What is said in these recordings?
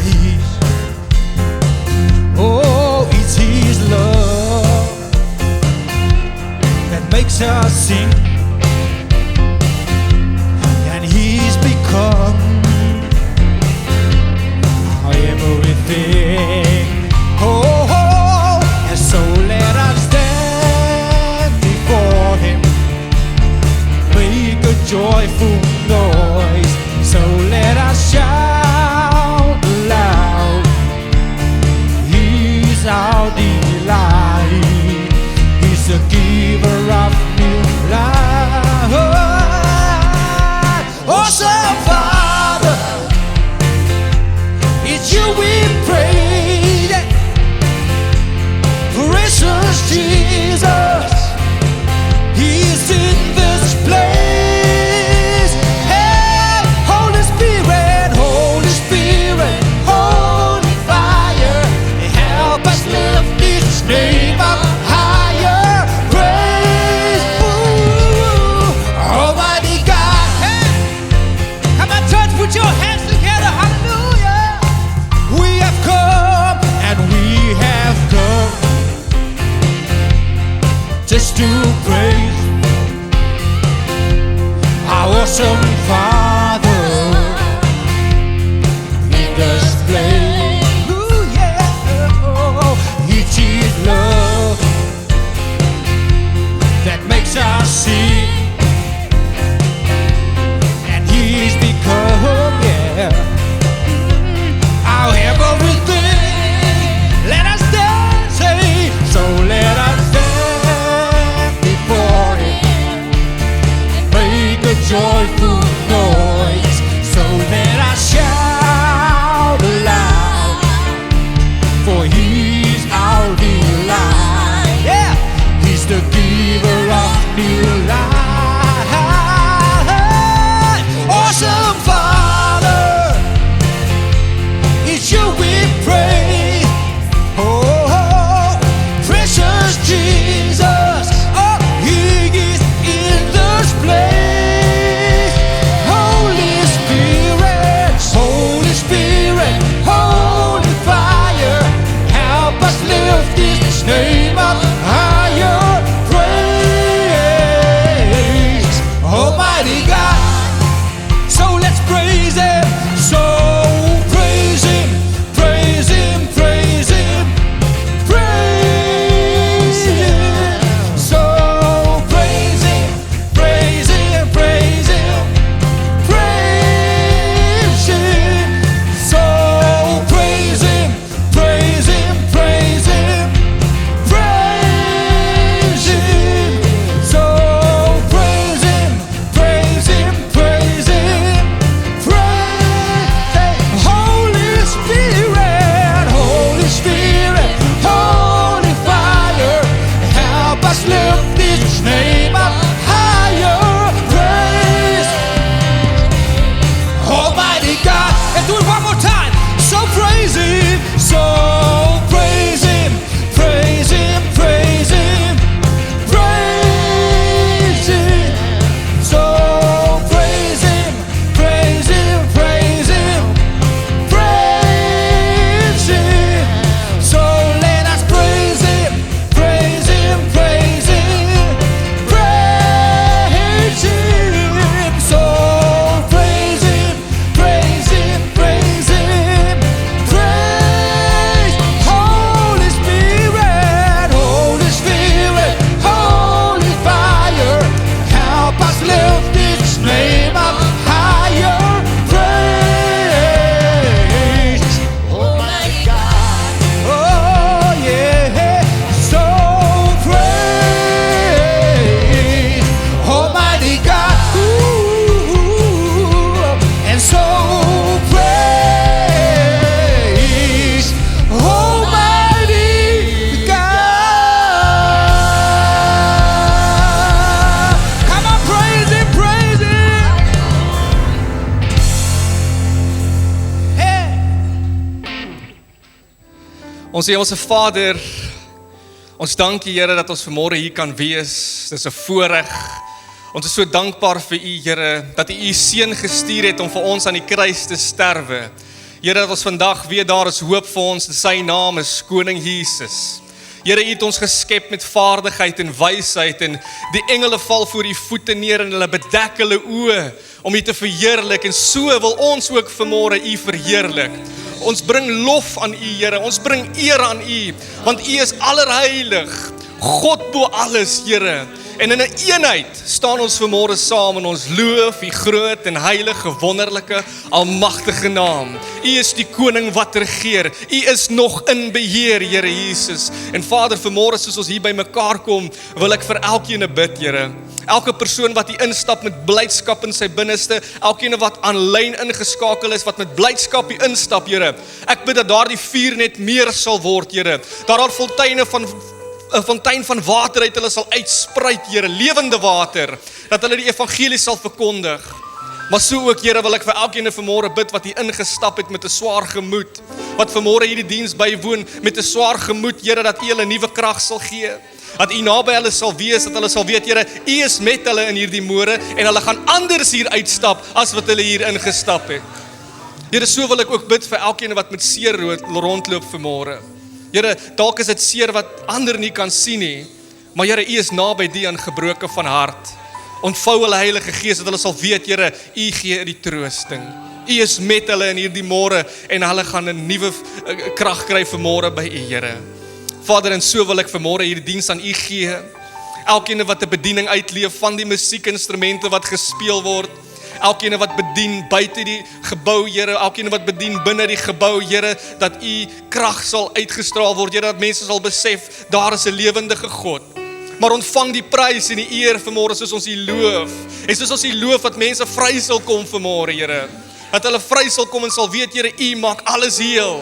praise. Oh, it's His love that makes us sing, and He's become our everything. Oh, and so let us stand before Him, make a joyful noise. So let us shout aloud, He's our delight, He's the giver of new life. Awesome Father, it's You we praise. Precious Jesus, He's in this place. Hey, Holy Spirit, Holy Spirit, Holy Fire, help us lift this name up higher. Praise, Almighty God. Hey, come on, church, put your hands together. Hallelujah. We have come, and we have come just to praise our awesome Father in this place. Ooh, yeah. Oh, it's His love that makes us sing, and He's become, yeah, our everything. Let us dance, hey, so let us stand before Him, make a joyful noise. So let us shout aloud, for He's our delight. Yeah, He's the giver of new life. Awesome Father, it's You we praise. Oh, precious Jesus, oh, He is in this place. Holy Spirit, Holy Spirit, Holy Fire, help us lift this name up higher. Praise, Almighty God. So let's praise Him. So praise Him, praise Him, praise Him, praise Him. So praise Him, praise Him, praise Him, praise Him. So praise Him, praise Him, praise Him, praise Him. So praise Him, praise Him, praise Him, praise Him. Holy Spirit, Holy Spirit, Holy Fire, help us lift this name up higher. Praise, Almighty God. And do it one more time. So praise Him, so praise Him, praise Him, praise Him, praise Him. So praise Him, praise Him, praise Him, praise Him. So let us praise Him, praise Him, praise Him, praise Him. So praise Him, praise Him, praise Him, praise. Holy Spirit, Holy Spirit, Holy Fire, help us lift this name up higher. Praise, Almighty God. Oh yeah, so praise, Almighty God. Ooh, and so praise, Almighty God. Come on, praise Him, praise Him. Hey. Ons Hemelse Vader, ons dank U Here dat ons vanmôre hier kan wees. Dis 'n voorreg. Ons is so dankbaar vir U Here dat U U seun gestuur het om vir ons aan die kruis te sterwe. Here, dat ons vandag weet daar is hoop vir ons en sy naam is Koning Jesus. Here, U het ons geskep met vaardigheid en wysheid en die engele val voor U voete neer en hulle bedek hulle oë om U te verheerlik en so wil ons ook vanmôre U verheerlik. Ons bring lof aan U, Here, ons bring eer aan U, want U is allerheilig, God bo alles, Here. En in 'n eenheid staan ons vanmôre saam en ons loof U groot en heilige, wonderlike, almagtige naam. U is die koning wat regeer. U is nog in beheer, Here Jesus. En Vader, vanmôre soos ons hier by mekaar kom, wil ek vir elkeen bid, Here. Elke persoon wat hier instap met blydskap in sy binneste, elkeen wat aanlyn ingeskakel is, wat met blydskap hier instap, Here. Ek bid dat daardie vuur net meer sal word, Here. Daar fonteine van 'n fontein van water uit hulle sal uitspruit, Here, lewende water, dat hulle die evangelie sal verkondig. Maar so ook, Here, wil ek vir elkeen vanmôre bid wat hier ingestap het met 'n swaar gemoed, wat vanmôre hierdie diens bywoon met 'n swaar gemoed, Here, dat U hulle nuwe krag sal gee, dat U naby hulle sal wees, dat hulle sal weet, Here, U is met hulle in hierdie môre en hulle gaan anders hier uitstap as wat hulle hier ingestap het. Here, so wil ek ook bid vir elkeen wat met seer rondloop vanmôre. Here, dalk is dit seer wat ander nie kan sien nie, maar Here, U is naby die aan gebroke van hart. Ontvou hulle Heilige Gees, dat hulle sal weet, Here, U gee die troosting. U is met hulle in hierdie môre en hulle gaan 'n nuwe krag kry vanmôre by U, Here. Vader, en so wil ek vanmôre hierdie diens aan U gee. Elkeen wat 'n bediening uitleef van die musiekinstrumente wat gespeel word, elkeen wat bedien buite die gebou, Here, elkeen wat bedien binne die gebou, Here, dat U krag sal uitgestraal word, Here, dat mense sal besef, daar is 'n lewendige God. Maar ontvang die prys en die eer vanmôre soos ons U loof. En soos ons U loof, dat mense vry sal kom vanmôre, Here. Dat hulle vry sal kom en sal weet, Here, U maak alles heel.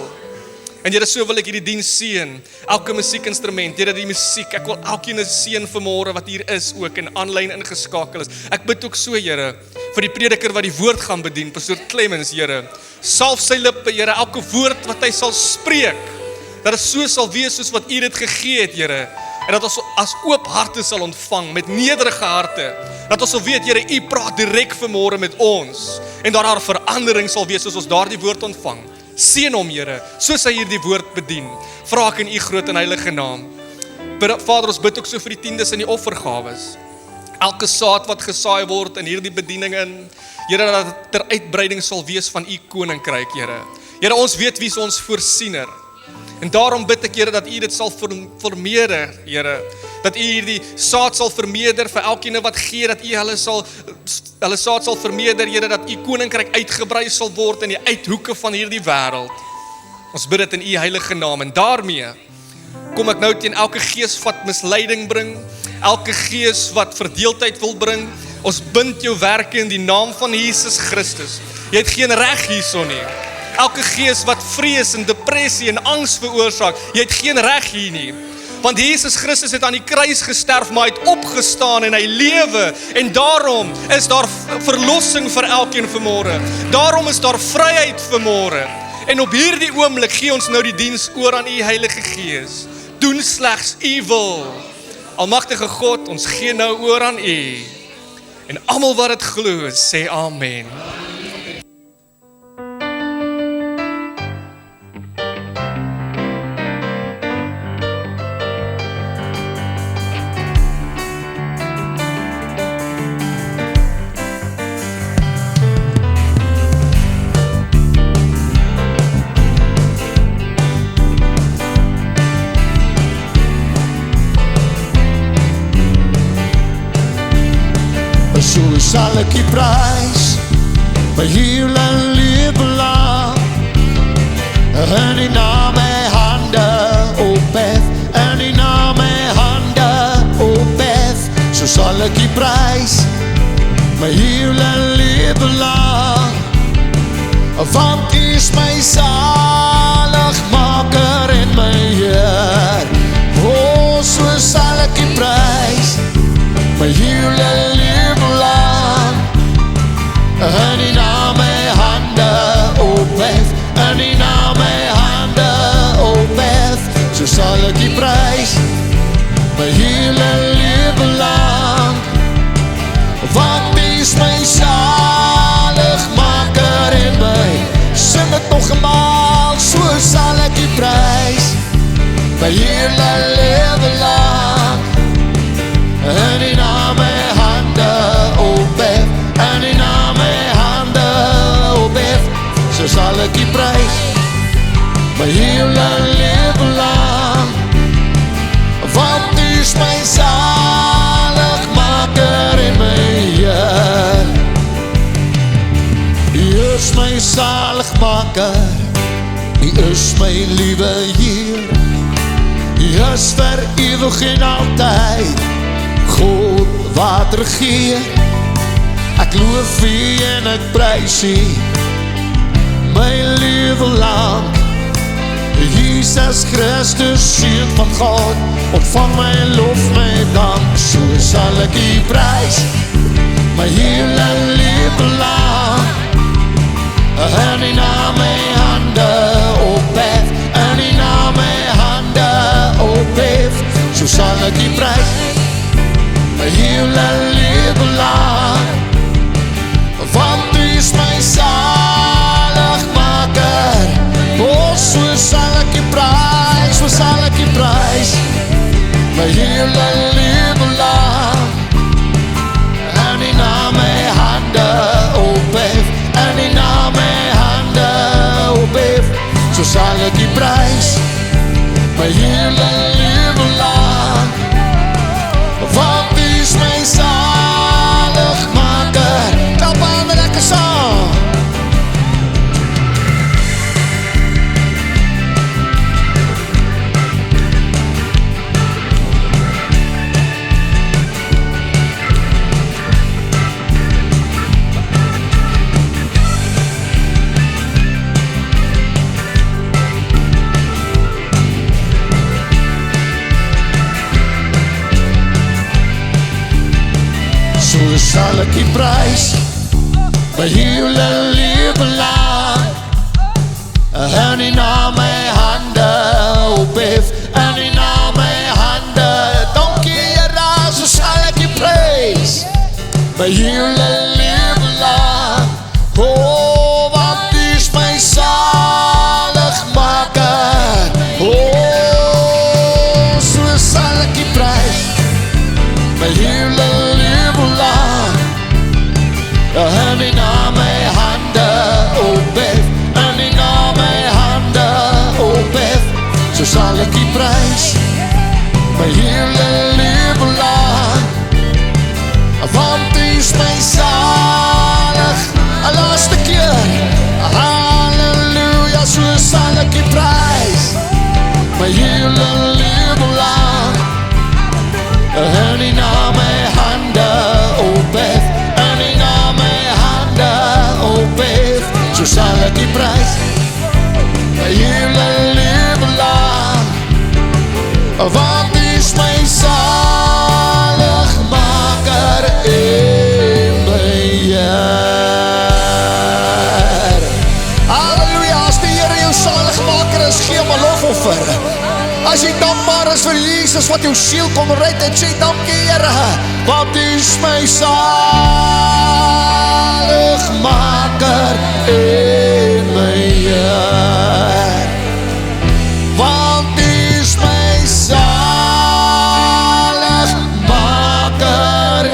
En Here, so wil ek hierdie diens seën. Elke musiekinstrument, Here, die musiek, ek wil elkeen seën vanmôre wat hier is ook en aanlyn ingeskakel is. Ek bid ook so, Here, vir die prediker wat die woord gaan bedien, Pastoor Clemens, Here. Salf sy lippe, Here, elke woord wat hy sal spreek, dat dit so sal wees soos wat U dit gegee het, Here. En dat ons as oop harte sal ontvang, met nederige harte. Dat ons sal weet, Here, U praat direk vanmôre met ons. En dat daar verandering sal wees soos ons daardie woord ontvang. Seën hom, Here, soos hy hierdie woord bedien. Vra ek in U groot en heilige naam. Vader, ons bid ook so vir die tiendes en die offergawes. Elke saad wat gesaai word in hierdie bediening in, Here, dat dit ter uitbreiding sal wees van U koninkryk, Here. Here, ons weet wie is ons voorsiener. En daarom bid ek, Here, dat U dit sal vermeerder, Here. Dat U hierdie saad sal vermeerder vir elkeen wat gee, dat U hulle saad sal vermeerder, Here, dat U koninkryk uitgebrei sal word in die uithoeke van hierdie wêreld. Ons bid dit in U heilige naam en daarmee kom ek nou teen elke gees wat misleiding bring, elke gees wat verdeeldheid wil bring. Ons bind jou werke in die naam van Jesus Christus. Jy het geen reg hierson nie. Elke gees wat vrees en depressie en angs veroorsaak, jy het geen reg hier nie. Want Jesus Christus het aan die kruis gesterf, maar hy het opgestaan en hy lewe. En daarom is daar verlossing vir elkeen vanmôre. Daarom is daar vryheid vanmôre. En op hierdie oomblik gee ons nou die diens oor aan U Heilige Gees. Doen slegs U wil. Almagtige God, ons gee nou oor aan U. En almal wat dit glo, sê amen. So sal ek U prys, by heel en lewe lang. En die naam my hande ophef, en die naam my hande ophef. So sal ek U prys, my heel en lewe lang. Want U is my zaligmaker en my Heer. Oh, so sal ek U prys, my heel en lewe lang. En U na my hande ophef, en U na my hande ophef. So sal ek U prys, my hele lewe lang. Want U is my zaligmaker en my, sing het nog gemaak, so sal ek U prys my hele lewe lang. En U na my hande ophef, en U na my hande ophef, so sal ek U prys my hele lewe lang. Want U is my zaligmaker en my Heer. U is my zaligmaker, U is my liewe Heer. U is vir ewig en altyd God wat regeer. Ek loof U en ek prys U my lewe lang. Jesus Christus, Seun van God, ontvang my lof, my dank, so sal ek U prys my hele lewe lang. En U na my hande ophef, en U na my hande ophef, so sal ek U prys my hele lewe lang. Want U is my zaligmaker, so sal ek U prys, so sal ek U prys my hele lewe lang. En U na my hande ophef, en U na my hande ophef, so sal ek U prys my hele lewe lang. Want U is my zaligmaker. Klap aan met lekker saam. So sal ek U prys my hele lewe lang. En U na my hande ophef, en U na my hande, dankie Here, so sal ek U prys my hele lewe lang. Oh, want U is my zaligmaker. Oh, so sal ek U prys my hele lewe lang. En U na my hande ophef, en U na my hande ophef, so sal ek U prys my hele lewe lang. Want U is my zalig, 'n laaste keer, halleluja, so sal ek U prys my hele lewe lang. En U na my hande ophef, en U na my hande ophef, so sal ek U prys my hele lewe lang. Want U is my zaligmaker en my Heer. Halleluja, as die Here jou zaligmaker is, gee hom 'n lofoffer. As jy dankbaar is vir Jesus wat jou siel kom red, en sê dankie Here, want U is my zaligmaker en my Heer. Want U is my zaligmaker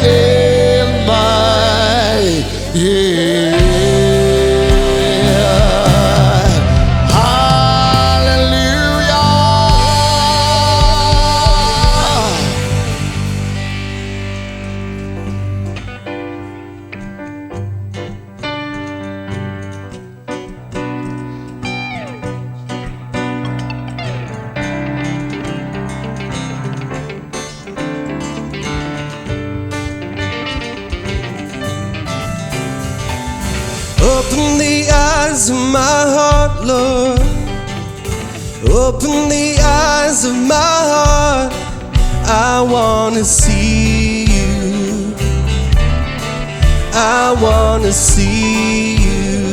en my Heer. Open the eyes of my heart, Lord. Open the eyes of my heart. I want to see You. I want to see You.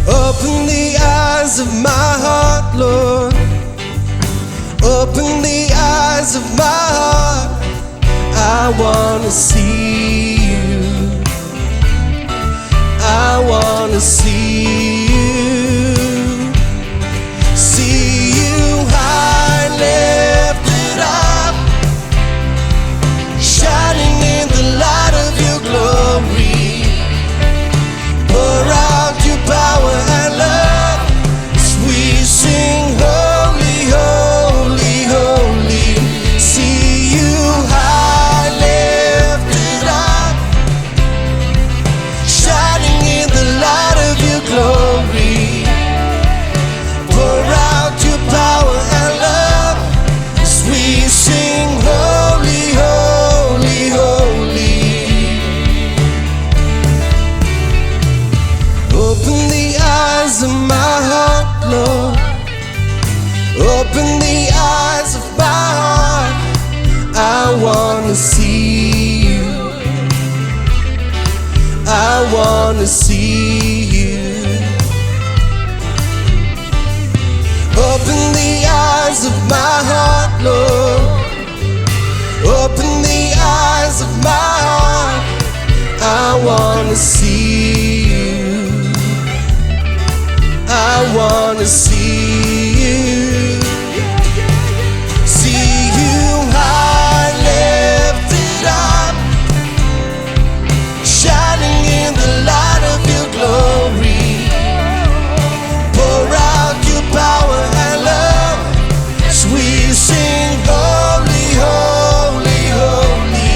Open the eyes of my heart, Lord. Open the eyes of my heart. I want to see You. I wanna see you high, lifted up, shining in the light of your glory. Pour out your power and love as we sing holy, holy, holy. See you high, lifted up, shining in the light of your glory. Pour out your power and love as we sing holy, holy, holy. Open the eyes of my heart, Lord. Open the eyes of my heart. I wanna see you. I wanna see you. Open the eyes of my heart, Lord. Open the eyes of my heart. I wanna see you. I wanna see you. See you high, lifted up, shining in the light of your glory. Pour out your power and love as we sing holy, holy, holy.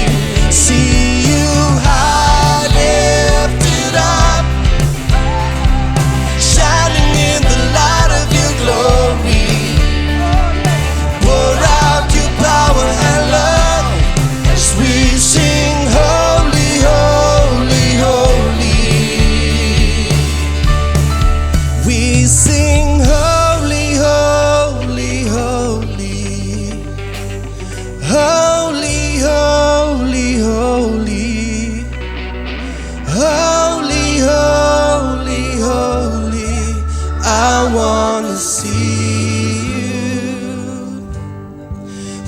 See you high, lifted up, shining in the light of your glory. Pour out your power and love as we sing holy, holy, holy. We sing holy, holy, holy. Holy, holy, holy. Holy, holy, holy. I wanna see you.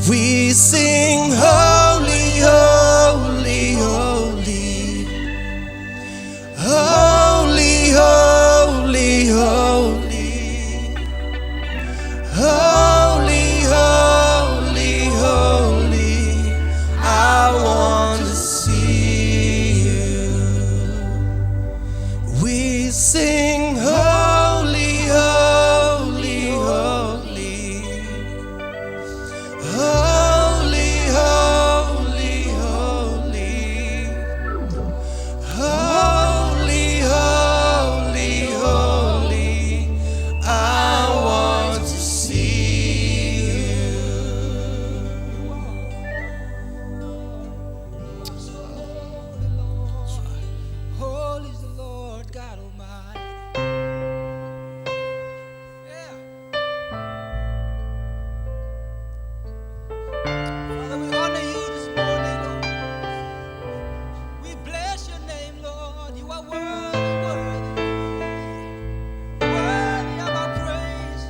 We sing holy, holy, holy. Holy, holy, holy. Holy, holy, holy. I wanna see you. We sing holy, holy, holy. Holy, holy, holy. Holy, holy, holy. I want to see you. Holy is the Lord God Almighty. Yeah. Father, we honor you this morning, Lord. We bless your name, Lord. You are worthy, worthy. Worthy of our praise.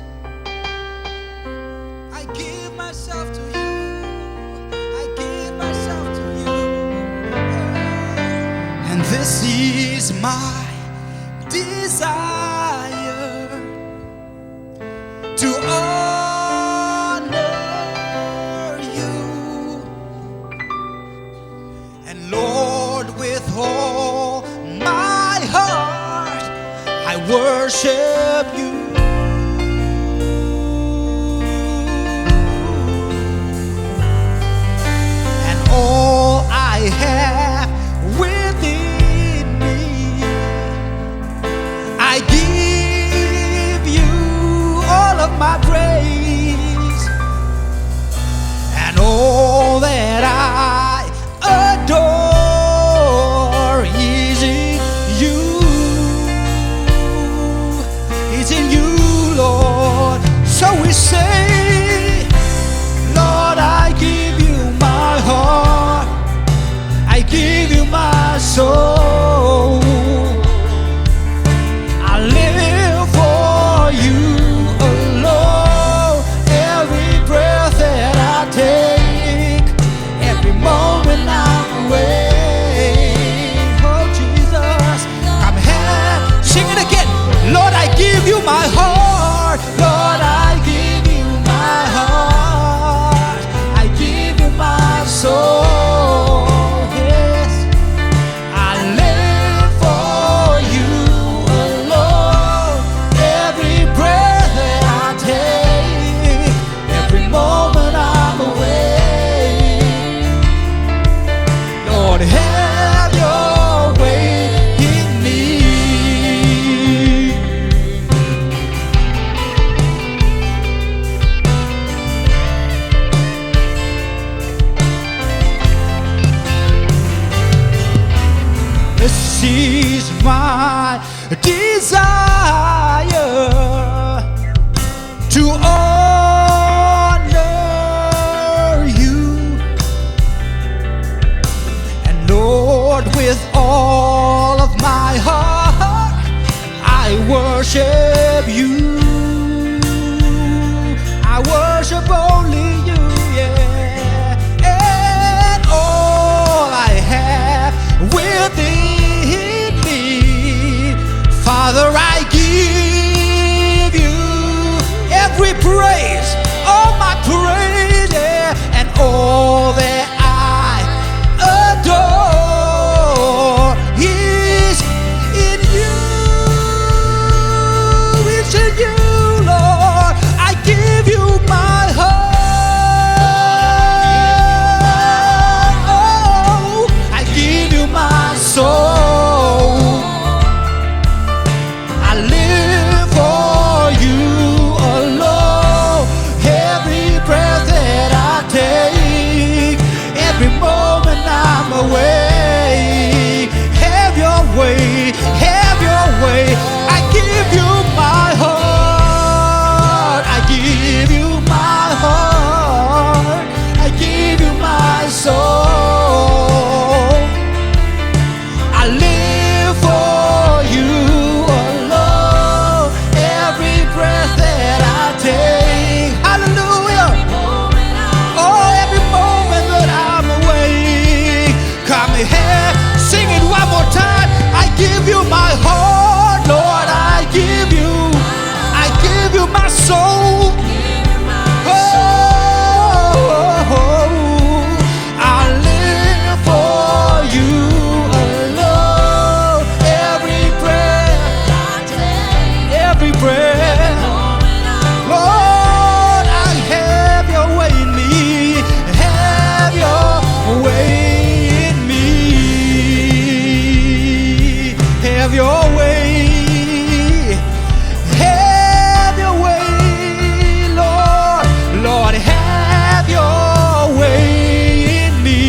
I give myself to you. I give myself to you. And this is my desire, to honor you. And Lord, with all my heart, I worship you. And all I have within me, I give you all of my praise. And all that I adore is in you. It's in you, Lord. So we say, Lord, I give you my heart. I give you my soul. I live for you alone. Every breath that I take, every moment I'm awake. Oh Jesus, come have my heart, Lord, I give you my heart. I give you my soul. Yes, I live for you alone. Every breath that I take, every moment I'm awake. Lord, have your way in me. This is my desire to honor you, and Lord, with all of my heart, I worship you. I worship only you, yeah. And all I have within me, Father, I give you every praise, all my praise, yeah, and all that I adore is in you. It's in you, Lord. I give you my heart. Oh, I give you my soul. I live for you alone. Every breath that I take, every moment I'm awake. Have your way, have your way. I give you my heart. I give you my heart. I give you my soul. I live for you alone. Every breath that I take, hallelujah. Oh, every moment that I'm awake. Come here, sing it one more time. I give you my heart, Lord. I give you my soul. Oh, I live for you alone. Every breath, every breath. Lord, I have your way in me. Have your way in me. Have your way. Have your way, Lord. Lord, have your way in me.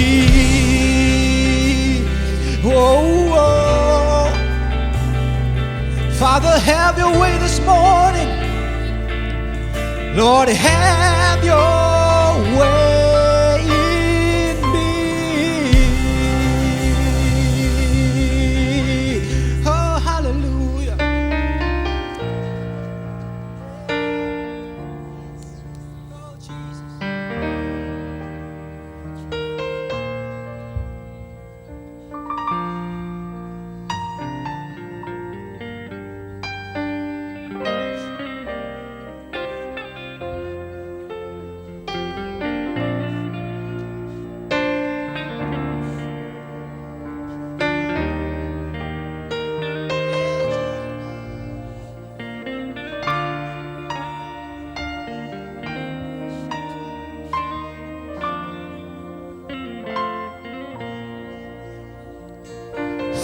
Oh, oh. Father, have your way this morning. Lord, have your way in me. Oh, hallelujah. Oh, Jesus.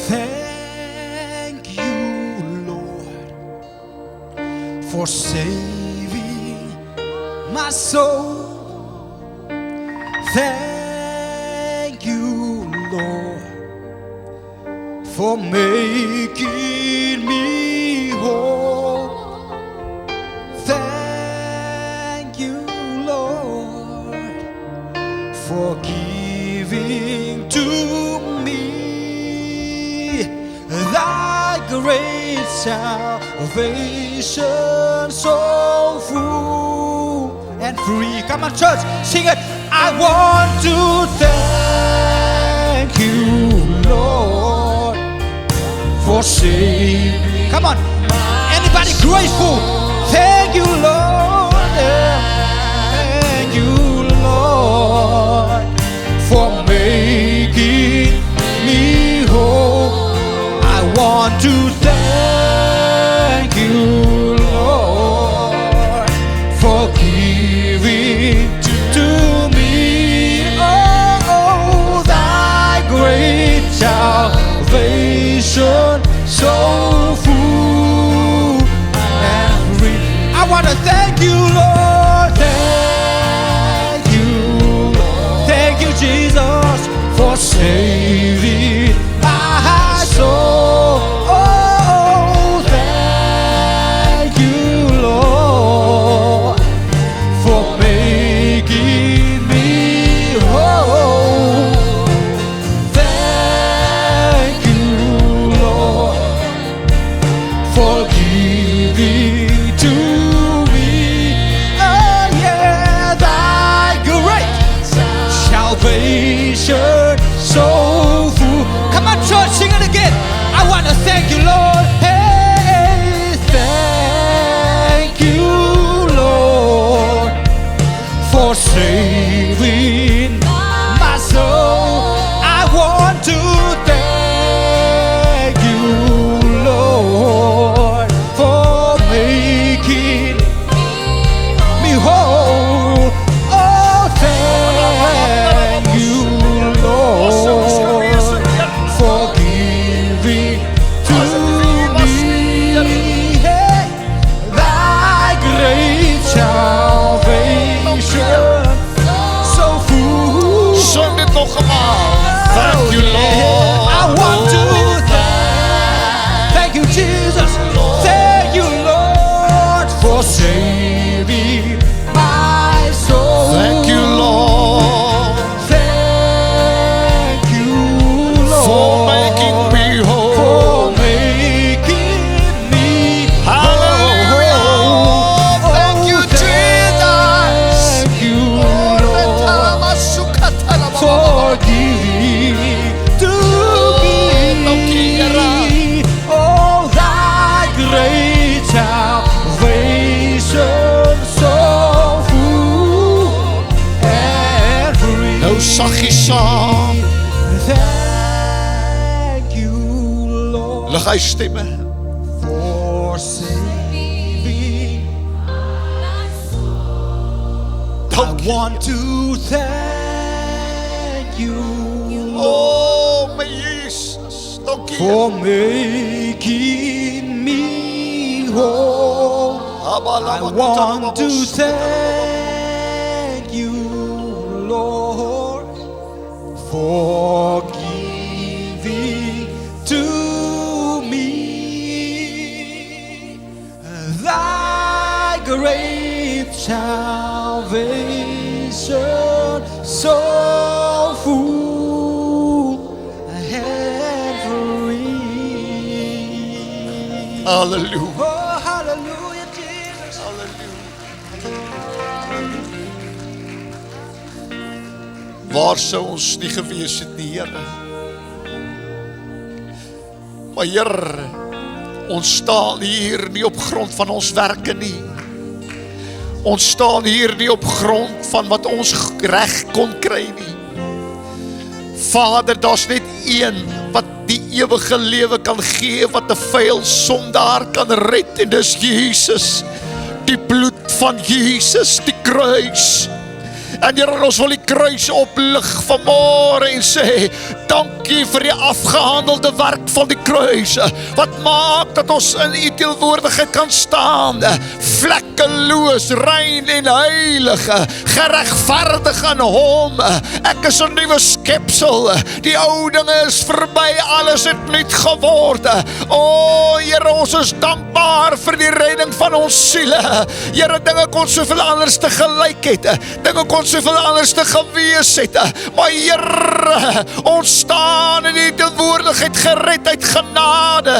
Thank you, Lord, for saving my soul. Thank you, Lord, for making me whole. Thank you, Lord, for giving to me thy great salvation, so full and free. Come on, church, sing it. I want to thank you, Lord, for saving. Come on, anybody Somebody grateful. Thank you, Lord. Thank you, Lord, for making me whole. I want to thank you, Lord, for giving to me, oh, thy great salvation, so full and free. I want to thank you, Lord. Thank you, Jesus, for saving my soul. Oh, thank you, Lord, for making me whole. Thank you, Lord, for giving to me, oh yeah, thy great salvation, so full. Come on, church, sing it again. I want to thank you, Lord. Hey, thank you, Lord, for saving my soul. I want to thank you, Lord, for making me whole. Oh, thank you, Lord, for giving to me, hey, thy great salvation, so full. Zing dit nog eenmaal. Thank you, Lord. I want to thank you, Jesus. Thank you, Lord, for saving my soul. Thank you, Lord, Thank you, Lord, for making me whole. for making me Hallelujah. whole. Thank you, Jesus. Thank you, Lord, for giving to me, oh, thy great salvation, so full and free. Nou saggies saam. Thank you, Lord, Lig hy stemme. for saving. I Dankie. want to thank you, Oh, my Jesus. Dankie. for making me whole. I want to thank you, Lord, for giving to me thy great salvation, so full and free. Hallelujah. Oh, hallelujah, Jesus. Waar sou ons nie gewees het nie, Here? Maar Here, ons staan hier nie op grond van ons werke nie. Ons staan hier nie op grond van wat ons reg kon kry nie. Vader, daar's net een wat die ewige lewe kan gee, wat 'n vuil sondaar kan red, en dis Jesus. Die bloed van Jesus, die kruis. En Here, ons wil die kruis oplig vanmôre en sê, dankie vir die afgehandelde werk van die kruis, wat maak dat ons in U teenwoordigheid kan staan, vlekkeloos, rein en heilig, geregverdig in Hom. Ek is 'n nuwe skepsel, die ou dinge is verby, alles het nuut geword. O Here, ons is dankbaar vir die redding van ons siele. Here, dinge kon soveel anders te gelyk het, dinge kon soveel anders te gewees het, maar Here, ons staan in die teenwoordigheid, gered uit genade,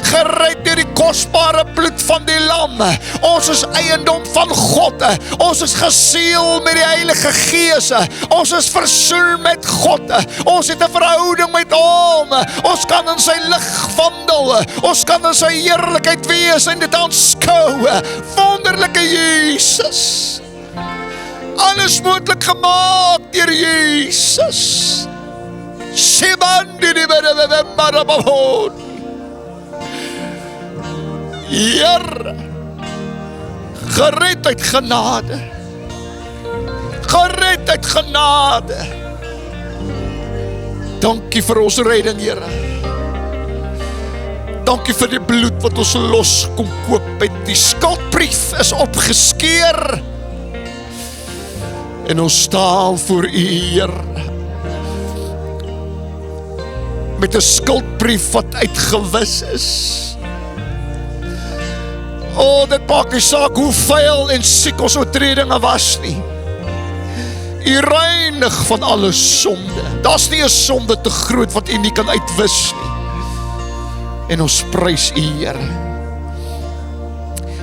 gered deur die kosbare bloed van die lam. Ons is eiendom van God, ons is geseël met die Heilige Gees, ons is versoen met God, ons het 'n verhouding met hom, ons kan in sy lig wandel, ons kan in sy heerlikheid wees en dit aanskou. Wonderlike Jesus, alles moontlik gemaak deur Jesus. Here, gered uit genade, gered uit genade. Dankie vir ons redding, Here. Dankie vir die bloed wat ons los kom koop het. Die skuldbrief is opgeskeur en ons staan voor U, Here, met 'n skuldbrief wat uitgewis is. Dit maak nie saak hoe vuil en siek ons oortredinge was nie. U reinig van alle sonde. Daar's nie 'n sonde te groot wat U nie kan uitwis nie. En ons prys U, Here.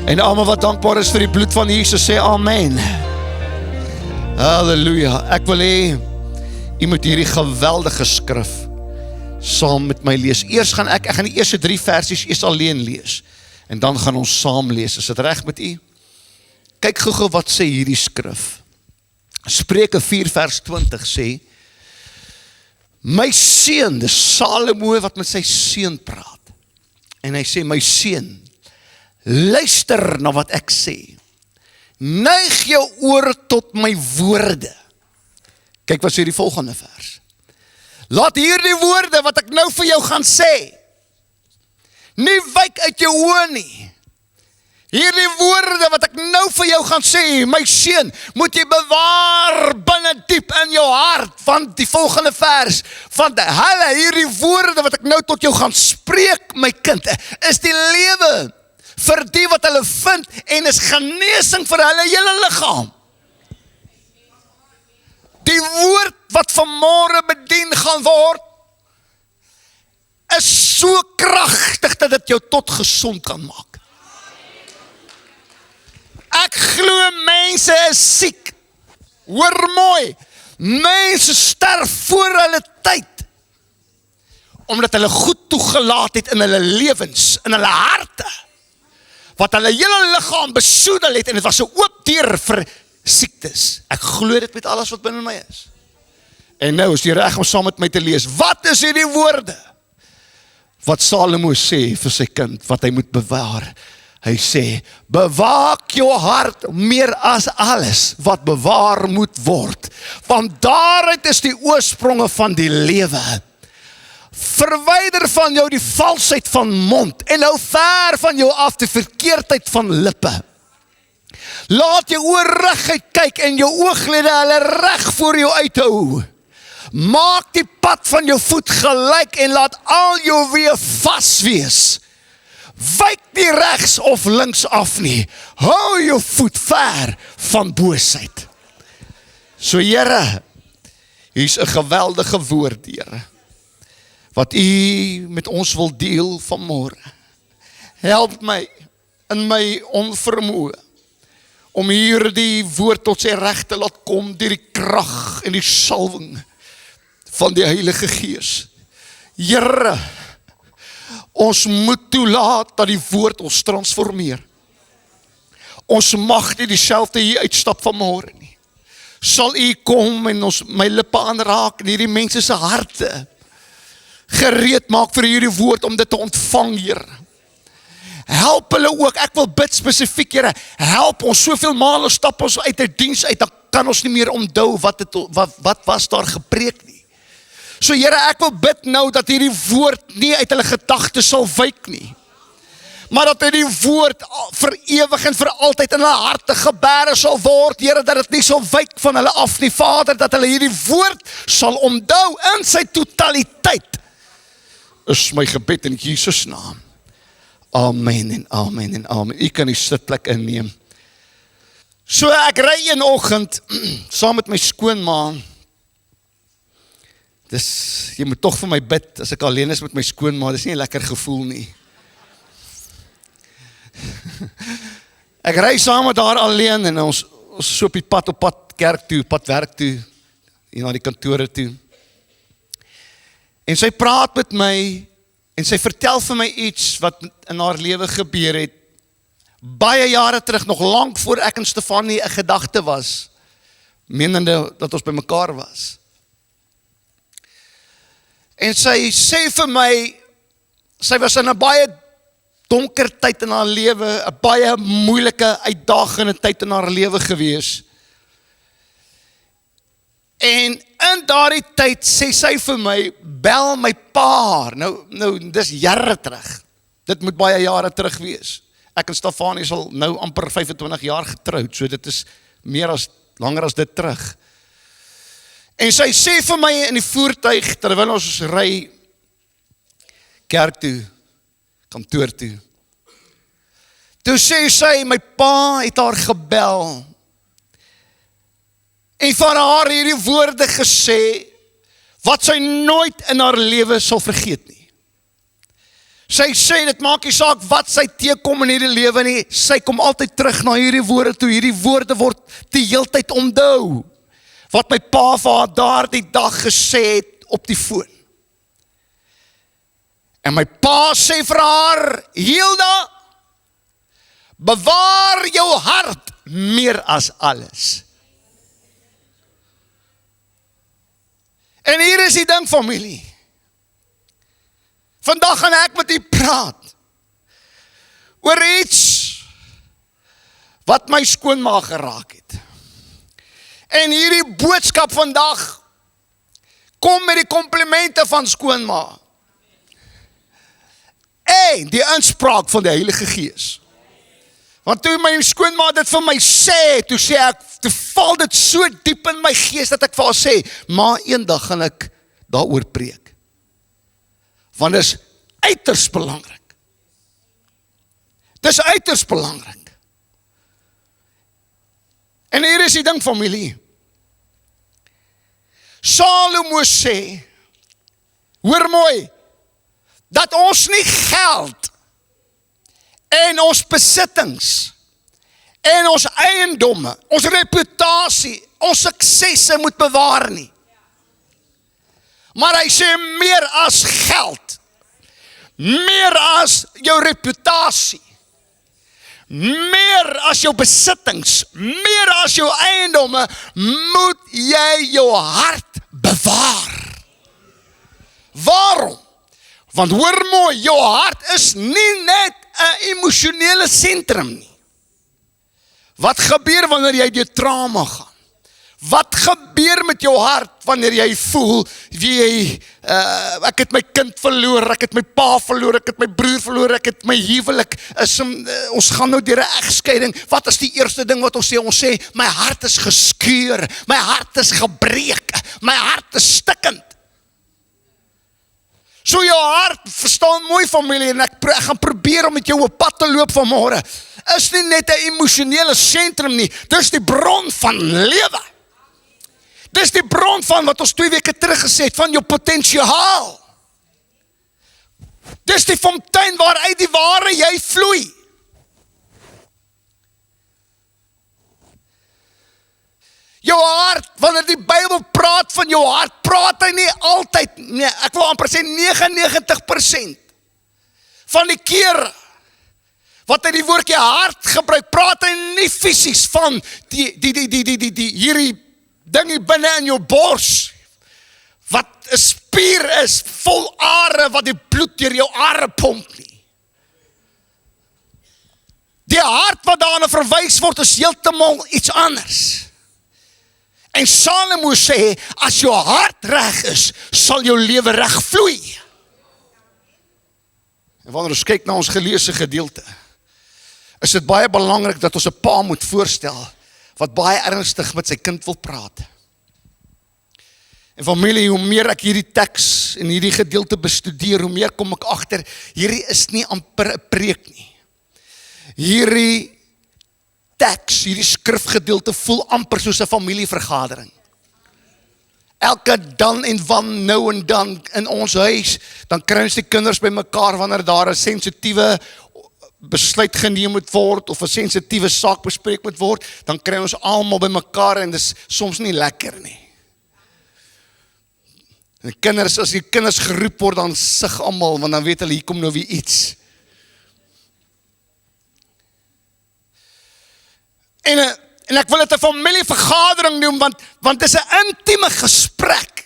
En almal wat dankbaar is vir die bloed van Jesus, sê amen. Halleluja. Ek wil hê u moet hierdie geweldige skrif saam met my lees. Eers gaan ek gaan die eerste 3 versies eers alleen lees. En dan gaan ons saam lees. Is dit reg met u? Kyk gou wat sê hierdie skrif. Spreuke 4 vers 20 sê: My seun, dis Salomo wat met sy seun praat. En hy sê, my seun, luister na wat ek sê. Neig jou oor tot my woorde. Kyk wat sê die volgende vers. Laat hierdie woorde wat ek nou vir jou gaan sê, nie wyk uit jou oë nie. Hierdie woorde wat ek nou vir jou gaan sê, my seun, moet jy bewaar binne diep in jou hart, want die volgende vers, want hulle, hierdie woorde wat ek nou tot jou gaan spreek, my kind, is die lewe vir die wat hulle vind, en is genesing vir hulle hele liggaam. Die woord wat vanmôre bedien gaan word, is so kragtig dat dit jou tot gesond kan maak. Ek glo mense is siek. Hoor mooi, mense sterf voor hulle tyd, omdat hulle goed toegelaat het in hulle lewens, in hulle harte, wat hulle hele liggaam besoedel het, en dit was 'n oop deur vir siektes. Ek glo dit met alles wat binne my is. En nou is jy reg om saam met my te lees. Wat is hierdie woorde wat Salomo sê vir sy kind, wat hy moet bewaar? Hy sê, bewaak jou hart meer as alles wat bewaar moet word, want daaruit is die oorspronge van die lewe. Verwyder van jou die valsheid van mond, en hou ver van jou af die verkeerdheid van lippe. Laat jou oor reguit kyk, en jou ooglede hulle reg voor jou uithou. Maak die pad van jou voet gelyk, en laat al jou weë vas wees. Wyk nie regs of links af nie. Hou jou voet ver van boosheid. So Here, hier's 'n geweldige woord, Here, wat u met ons wil deel vanmôre. Help my in my onvermoë om hierdie woord tot sy reg te laat kom deur die krag en die salwing van die Heilige Gees. Here, ons moet toelaat dat die woord ons transformeer. Ons mag nie dieselfde hier uitstap vanmôre nie. Sal u kom en ons my lippe aanraak en hierdie mense se harte gereed maak vir hierdie woord om dit te ontvang, Here. Help hulle ook, ek wil bid spesifiek, Here, help ons, soveel male stap ons uit 'n diens uit, dan kan ons nie meer onthou wat was daar gepreek nie. So Here, ek wil bid nou dat hierdie woord nie uit hulle gedagtes sal wyk nie, maar dat hierdie woord vir ewig en vir altyd in hulle harte gebere sal word, Here, dat dit nie sal wyk van hulle af nie, Vader, dat hulle hierdie woord sal onthou in sy totaliteit. Is my gebed in Jesus naam. Amen en amen en amen. U kan die sitplek inneem. So ek ry een oggend saam met my skoonma. jy moet tog vir my bid, as ek alleen is met my skoonma, dis nie 'n lekker gevoel nie. Ek ry saam met haar alleen, en ons so op die pad kerk toe, pad werk toe, hier na die kantore toe. En sy praat met my, en sy vertel vir my iets, wat in haar lewe gebeur het, baie jare terug, nog lank voor ek en Stefanie 'n gedagte was, menende dat ons by mekaar was. En sy sê vir my, sy was in 'n baie donker tyd in haar lewe, 'n baie moeilike, uitdagende tyd in haar lewe gewees. En in daardie tyd sê sy vir my, bel my pa. Nou dis jare terug. Dit moet baie jare terug wees. Ek en Stefanie is al nou amper 25 jaar getroud, so dit is langer as dit terug. En sy sê vir my in die voertuig, terwyl ons ry kerk toe, kantoor toe. Toe sê sy, my pa het haar gebel, en van haar hierdie woorde gesê, wat sy nooit in haar lewe sal vergeet nie. Sy sê, dit maak nie saak wat sy teekom in hierdie lewe nie, sy kom altyd terug na hierdie woorde toe, hierdie woorde word die heeltyd onthou, wat my pa vir haar daardie dag gesê het op die foon. En my pa sê vir haar, Hilda, bewaar jou hart meer as alles. En hier is die ding, familie. Vandag gaan ek met u praat oor iets wat my skoonma geraak het. En hierdie boodskap vandag kom met die komplimente van skoonma. En die inspraak van die Heilige Gees. Want toe my skoonma dit vir my sê, toe val dit so diep in my gees dat ek vir haar sê, maar eendag gaan ek daaroor preek. Want dit is uiters belangrik. Dis uiters belangrik. En hier is die ding, familie. Salomo sê, hoor mooi, dat ons nie geld en ons besittings en ons eiendomme, ons reputasie, ons suksesse moet bewaar nie. Maar hy sê meer as geld, meer as jou reputasie, meer as jou besittings, meer as jou eiendomme, moet jy jou hart bewaar. Waarom? Want hoor mooi, jou hart is nie net 'n emosionele sentrum nie. Wat gebeur wanneer jy deur trauma gaan? Wat gebeur met jou hart wanneer jy voel, ek het my kind verloor, ek het my pa verloor, ek het my broer verloor, ek het my huwelik, ons gaan nou deur 'n egskeiding. Wat is die eerste ding wat ons sê? Ons sê, my hart is geskeur, my hart is gebreek, my hart is stikkend. So jou hart, verstaan mooi familie, en ek gaan probeer om met jou op pad te loop vanmôre, is nie net 'n emosionele sentrum nie, dis die bron van lewe. Dis die bron van wat ons 2 weke terug gesê het, van jou potensiaal. Dis die fontein waaruit die ware jy vloei. Jou hart, wanneer die Bybel praat van jou hart, praat hy nie altyd, nee, ek wil amper sê 99% van die kere wat hy die woordjie hart gebruik, praat hy nie fisies van hierdie ding hier binne in jou bors, wat 'n spier is, vol are, wat die bloed deur jou are pomp nie. Die hart wat daarna verwys word, is heeltemal iets anders. En Salomo sê, as jou hart reg is, sal jou lewe reg vloei. En wanneer ons kyk na ons geleesde gedeelte, is dit baie belangrik dat ons 'n pa moet voorstel, wat baie ernstig met sy kind wil praat. En familie, hoe meer ek hierdie teks en hierdie gedeelte bestudeer, hoe meer kom ek agter, hierdie is nie amper 'n preek nie. Hierdie teks, hierdie skrifgedeelte voel amper soos 'n familievergadering. elke dan en wan, nou en dan in ons huis, dan kry ons die kinders by mekaar wanneer daar 'n sensitiewe besluit geneem moet word of 'n sensitiewe saak bespreek moet word, dan kry ons almal by mekaar en dis soms nie lekker nie. En kinders, as die kinders geroep word, dan sug almal, want dan weet hulle, hier kom nou weer iets. En ek wil dit 'n familievergadering noem, want dis 'n intieme gesprek.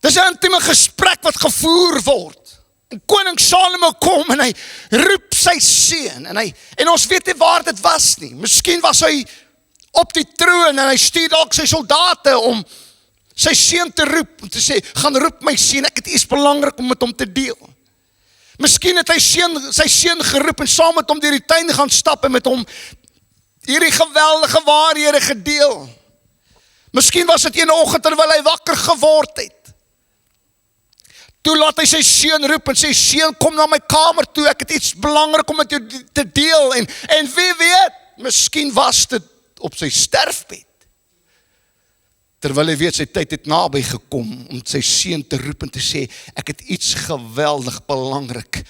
Dis 'n intieme gesprek wat gevoer word. En koning Salomo kom en hy roep sy seun, en ons weet nie waar dit was nie. Miskien was hy op die troon en hy stuur dalk sy soldate om sy seun te roep, om te sê, gaan roep my seun, ek het iets belangrik om met hom te deel. Miskien het hy sy seun geroep en saam met hom deur die tuin gaan stap en met hom hierdie geweldige waarhede gedeel. Miskien was dit een oggend terwyl hy wakker geword het. Toe laat hy sy seun roep en sê, seun, kom na my kamer toe, ek het iets belangrik om met jou te deel. En wie weet, miskien was dit op sy sterfbed. Terwyl hy weet sy tyd het naby gekom om sy seun te roep en te sê, ek het iets geweldig belangrik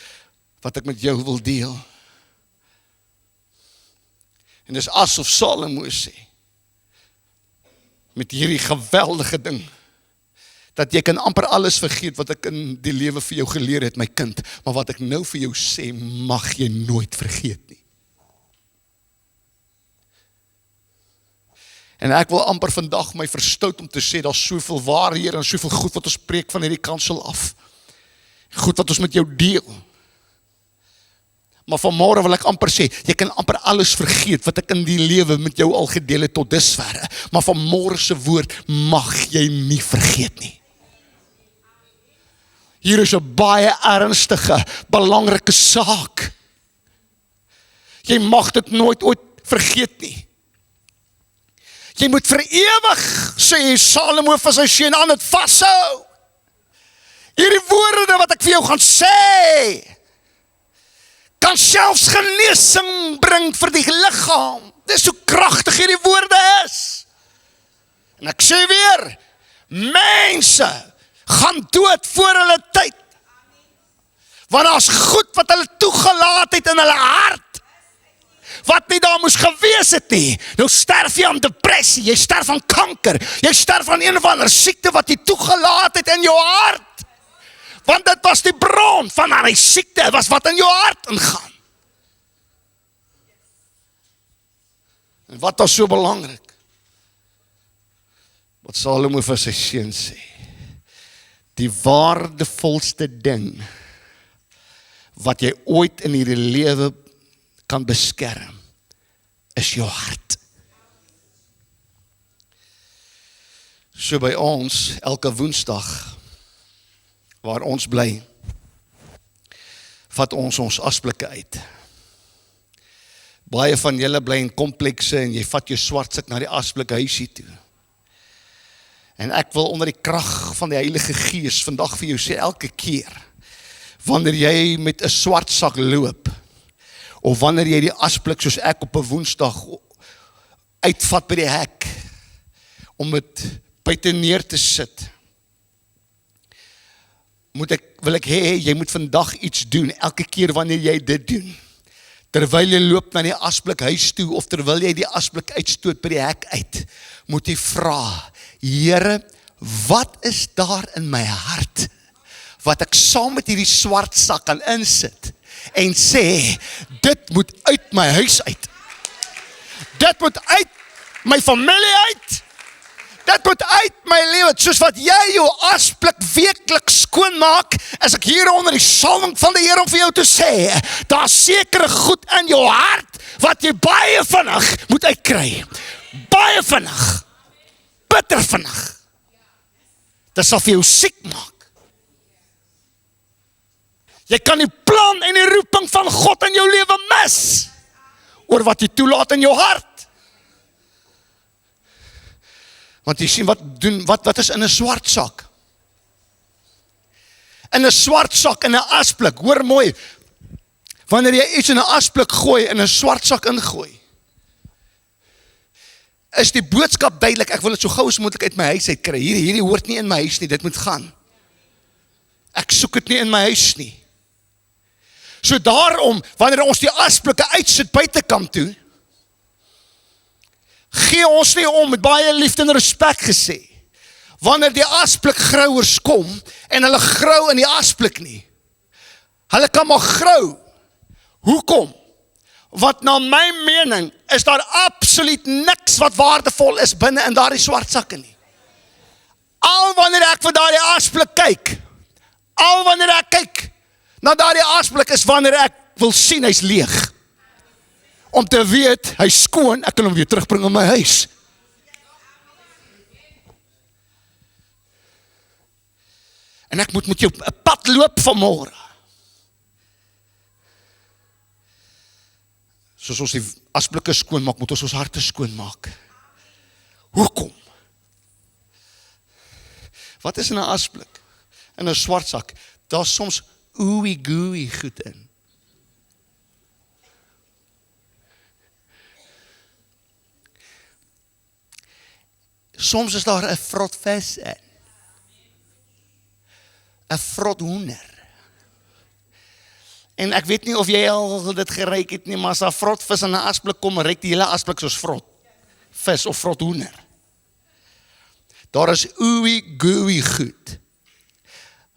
wat ek met jou wil deel. En dis asof Salomo sê, met hierdie geweldige ding, dat jy kan amper alles vergeet wat ek in die lewe vir jou geleer het, my kind, maar wat ek nou vir jou sê, mag jy nooit vergeet nie. En ek wil amper vandag my verstout om te sê, daar is soveel waarhede en soveel goed wat ons preek van hierdie kansel af. Goed wat ons met jou deel. Maar vanmôre wil ek amper sê, jy kan amper alles vergeet wat ek in die lewe met jou al gedeel het tot dusverre. Maar vanmôre se woord mag jy nie vergeet nie. Hier is 'n baie ernstige, belangrike saak. Jy mag dit nooit ooit vergeet nie. Jy moet vir ewig, sê Salomo vir sy seun, aan dit vashou. Hierdie woorde wat ek vir jou gaan sê, kan selfs genesing bring vir die liggaam. Dis hoe kragtig hierdie woorde is. En ek sê weer, mense gaan dood voor hulle tyd. Want daar's goed wat hulle toegelaat het in hulle hart, wat nie daar moes gewees het nie. Nou sterf jy aan depressie, jy sterf aan kanker, jy sterf aan een of ander siekte wat jy toegelaat het in jou hart. Want dit was die bron van haar siekte, was wat in jou hart ingaan. En wat was so belangrik? Wat Salomo vir sy seun sê, die waardevolste ding wat jy ooit in hierdie lewe kan beskerm, is jou hart. So by ons, elke woensdag, waar ons bly, vat ons asblikke uit. Baie van julle bly in komplekse en jy vat jou swartsak na die asblik huisie toe. En ek wil onder die krag van die Heilige Gees vandag vir jou sê, elke keer, wanneer jy met 'n swartsak loop, of wanneer jy die asblik soos ek op 'n woensdag uitvat by die hek, om dit buite neer te sit, wil ek hê, jy moet vandag iets doen, elke keer wanneer jy dit doen, terwyl jy loop na die asblik huis toe, of terwyl jy die asblik uitstoot by die hek uit, moet jy vra, Here, wat is daar in my hart, wat ek saam met hierdie swart sak kan insit, en sê, dit moet uit my huis uit, dit moet uit my familie uit, dit moet uit my lewe, soos wat jy jou asblik weekliks skoonmaak, as ek hier onder die salwing van die Here om vir jou te sê, daar is sekere goed in jou hart, wat jy baie vinnig moet uitkry, baie vinnig, bitter vinnig, dit sal vir jou siek maak. Jy kan die plan en die roeping van God in jou lewe mis, oor wat jy toelaat in jou hart. Want jy sien wat is in 'n swart sak? In 'n swart sak, in 'n asblik, hoor mooi, wanneer jy iets in 'n asblik gooi, in 'n swart sak ingooi, is die boodskap duidelik, ek wil dit so gou as moontlik uit my huis uit kry, hierdie hoort nie in my huis nie, dit moet gaan. Ek soek dit nie in my huis nie. So daarom, wanneer ons die asblikke uitsit buitekant toe, gee ons nie om, met baie liefde en respek gesê, wanneer die asblik grouwers kom, en hulle grou in die asblik nie. Hulle kan maar grou. Hoekom? Want na my mening, is daar absoluut niks wat waardevol is binne in daardie swart sakke nie. Al wanneer ek vir daardie asblik kyk, al wanneer ek kyk na daardie asblik is wanneer ek wil sien hy's leeg. Om te weet, hy's skoon, ek kan hom weer terugbring in my huis. En ek moet met jou 'n pad loop vanmôre. Soos ons die asblikke skoonmaak, moet ons harte skoonmaak. Hoekom? Wat is in 'n asblik? In 'n swart sak, daar's soms ooey-gooey goed in. Soms is daar 'n vrot vis in. 'n vrot hoender. En ek weet nie of jy al dit geryk het nie, maar as 'n vrot vis in 'n asblik kom, ryk die hele asblik soos vrot vis of vrot hoender. Daar is ooey-gooey goed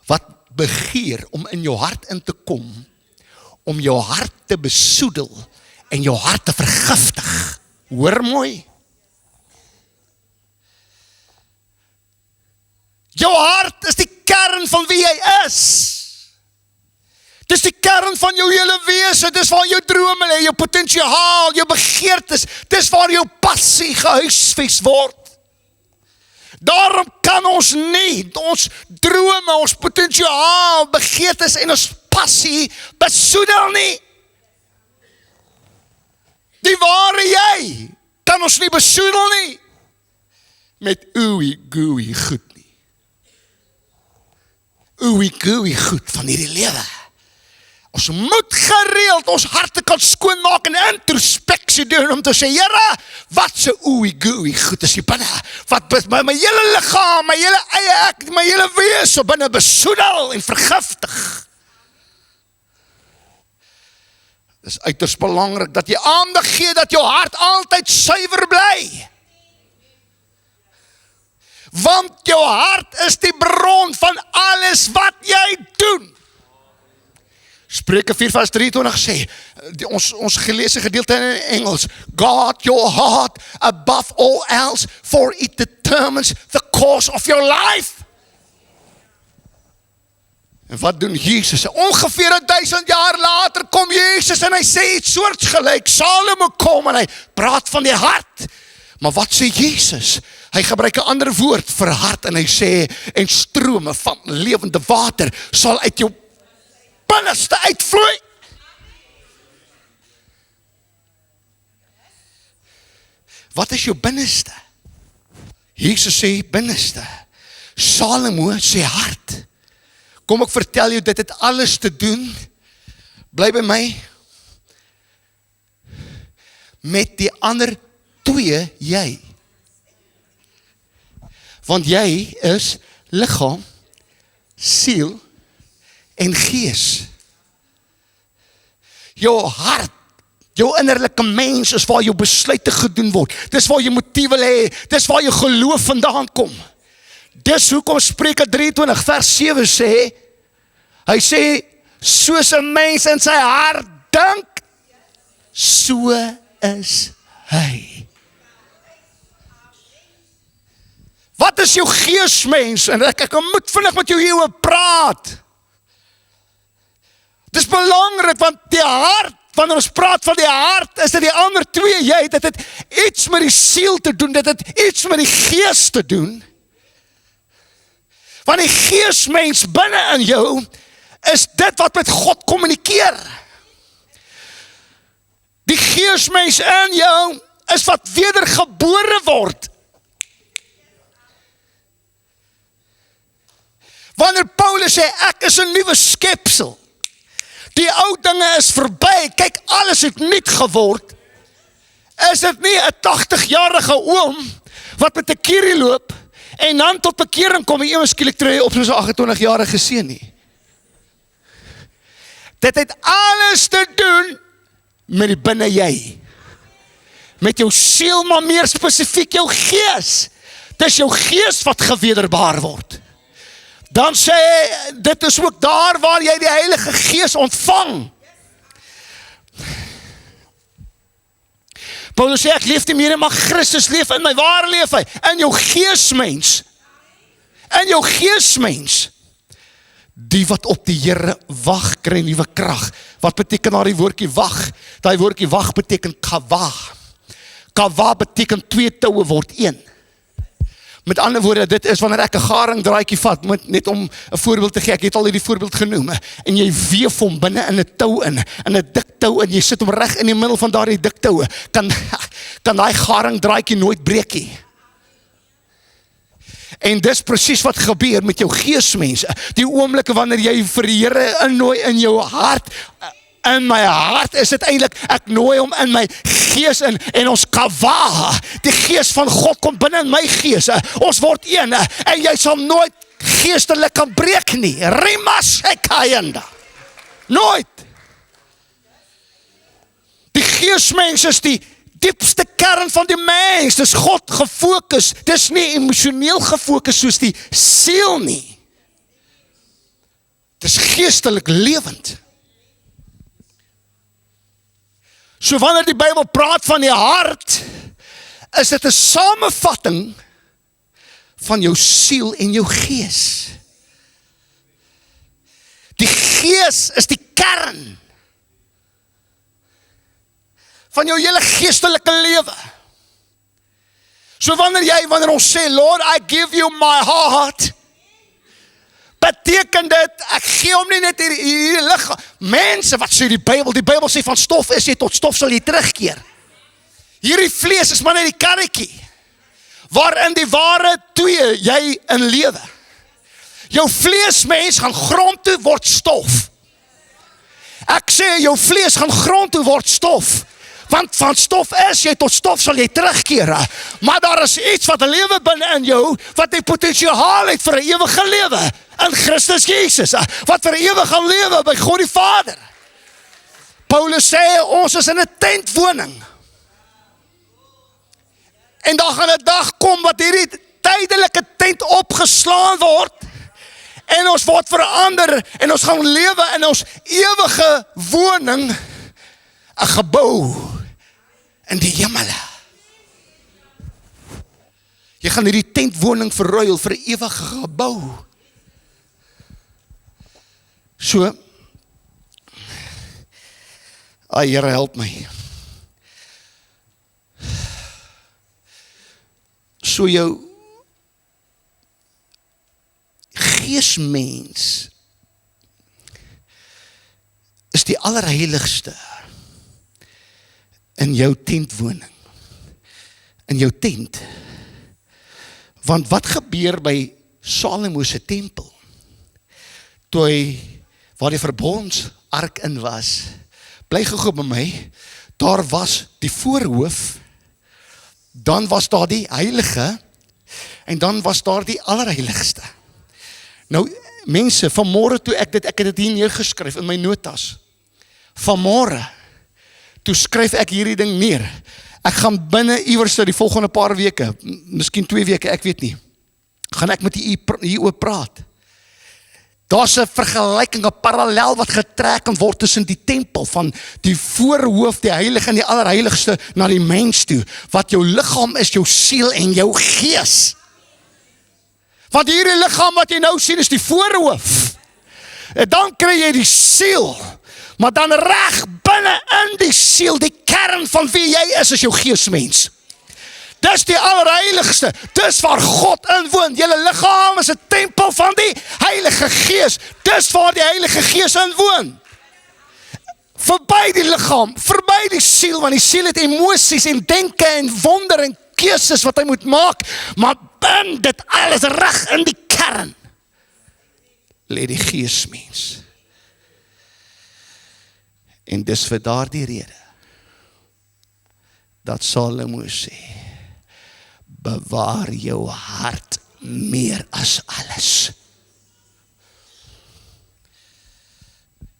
wat begeer om in jou hart in te kom, om jou hart te besoedel en jou hart te vergiftig. Hoor mooi. Jou hart is die kern van wie jy is. Dis die kern van jou hele wese, dis waar jou drome lê, jou potensiaal, jou begeertes, dis waar jou passie gehuisves word. Daarom kan ons nie ons drome, ons potensiaal, begeertes en ons passie besoedel nie. Die ware jy kan ons nie besoedel nie met ooey-gooey goed nie. Ooey-gooey goed van hierdie lewe. Ons moet gereeld ons harte kan skoonmaak en introspeksie doen om te sê, Here, wat se ooey-gooey goed is hier binne, wat my hele liggaam, my hele eie ek, my hele wese binne besoedel en vergiftig. Dit is uiters belangrik dat jy aandag gee dat jou hart altyd suiwer bly. Want jou hart is die bron van alles wat jy doen. Spreuke 4 vers 23 sê, ons geleesde gedeelte in Engels, guard your heart above all else, for it determines the course of your life. En wat doen Jesus? Ongeveer 1000 jaar later kom Jesus en hy sê iets soortgelyk. Salomo kom en hy praat van die hart. Maar wat sê Jesus? Hy gebruik 'n ander woord vir hart en hy sê, en strome van lewende water sal uit jou binneste uitvloei. Wat is jou binneste? Jesus sê binneste. Salomo sê hart. Kom ek vertel jou, dit het alles te doen, bly by my, met die ander twee jy. Want jy is liggaam, siel en gees. Jou hart, jou innerlike mens is waar jou besluite gedoen word. Dis waar jou motiewe lê, dis waar jou geloof vandaan kom. Dis hoekom Spreuke 23 vers 7 sê, hy sê, soos 'n mens in sy hart dink, so is hy. Wat is jou geesmens? En ek moet vinnig met jou hieroor praat. Dis belangrik, want die hart, wanneer ons praat van die hart, is dit die ander twee jy, dit het iets met die siel te doen, dit het iets met die gees te doen. Want die geesmens binne in jou, is dit wat met God kommunikeer. Die geesmens in jou, is wat wedergebore word. Wanneer Paulus sê, ek is 'n nuwe skepsel. Die ou dinge is verby, kyk, alles het nuut geword. Is dit nie 'n 80-jarige oom wat met 'n kierie loop en dan tot bekering kom en ewe skielik tree op soos 'n 28-jarige seun nie. Dit het alles te doen met die binne jy. Met jou siel, maar meer spesifiek jou gees. Dis jou gees wat gewederbaar word. Dan sê hy, dit is ook daar waar jy die Heilige Gees ontvang. Paulus sê, ek leef nie meer, maar Christus leef in my. Waar leef hy? In jou geesmens. In jou geesmens. Die wat op die Here wag, kry nuwe krag. Wat beteken daar die woordjie wag? Daai woordjie wag beteken kawa. Kawa beteken 2 toue word 1. Met ander woorde, dit is wanneer ek 'n garingdraadjie vat, net om 'n voorbeeld te gee, ek het al hierdie voorbeeld genoem, en jy weef hom binne in 'n tou in 'n dik tou, en jy sit hom reg in die middel van daardie dik toue, kan daai garingdraadjie nooit breek nie. En dis presies wat gebeur met jou geesmense. Die oomblikke wanneer jy vir die Here innooi in jou hart, in my hart is dit eintlik, ek nooi hom in my gees in, en ons kawa, die gees van God kom binne in my gees, ons word een, en jy sal nooit geestelik kan breek nie, rimasekayenda, nooit. Die geesmens is die diepste kern van die mens, dis God gefokus, dis nie emosioneel gefokus soos die siel nie, dis geestelik lewend. So wanneer die Bybel praat van die hart, is dit 'n samevatting van jou siel en jou gees. Die gees is die kern van jou hele geestelike lewe. So wanneer ons sê, Lord, I give you my heart, beteken dit, ek gee hom nie net hierdie liggaam. Mense, wat sê die Bybel sê van stof is jy, tot stof sal jy terugkeer. Hierdie vlees is maar net die karretjie, waarin die ware 2 jy in lewe. Jou vleesmens gaan grond toe, word stof. Ek sê, jou vlees gaan grond toe, word stof. Want van stof is jy, tot stof sal jy terugkeer. Maar daar is iets wat lewe binne in jou, wat die potentiaal het vir 'n ewige lewe in Christus Jesus, wat vir 'n ewige lewe by God die Vader. Paulus sê, ons is in 'n tentwoning. En daar gaan 'n dag kom wat hierdie tydelike tent opgeslaan word, en ons word verander, en ons gaan lewe in ons ewige woning, 'n gebou in die hemele. Jy gaan hierdie tentwoning verruil vir 'n ewige gebou. So, Here help my. So jou geesmens is die allerheiligste in jou tentwoning, in jou tent. Want wat gebeur by Salomo se tempel, toe hy, waar die verbondsark in was, bly gou by my, daar was die voorhoof, dan was daar die heilige, en dan was daar die allerheiligste. Nou, mense, vanmôre toe ek het dit hier neergeskryf in my notas, vanmôre, toe skryf ek hierdie ding neer. Ek gaan binne iewers die volgende paar weke, miskien 2 weke, ek weet nie, gaan ek met hieroor praat. Daar's 'n vergelyking, 'n parallel wat getrek kan word tussen die tempel van die voorhoof, die heilige en die allerheiligste, na die mens toe, wat jou liggaam is, jou siel en jou gees. Want hierdie liggaam wat jy nou sien is die voorhoof. En dan kry jy die siel, maar dan reg binne in die siel, die kern van wie jy is jou geesmens. Dis die allerheiligste, dis waar God inwoon. Julle liggaam is 'n tempel van die Heilige Gees. Dis waar die Heilige Gees inwoon. Verby die liggaam, verby die siel, want die siel het emosies en denke en wonder en keuses wat hy moet maak, maar bin dit alles reg in die kern. Lê die geesmens. En dis vir daardie rede dat Salomo sê, bewaar jou hart meer as alles.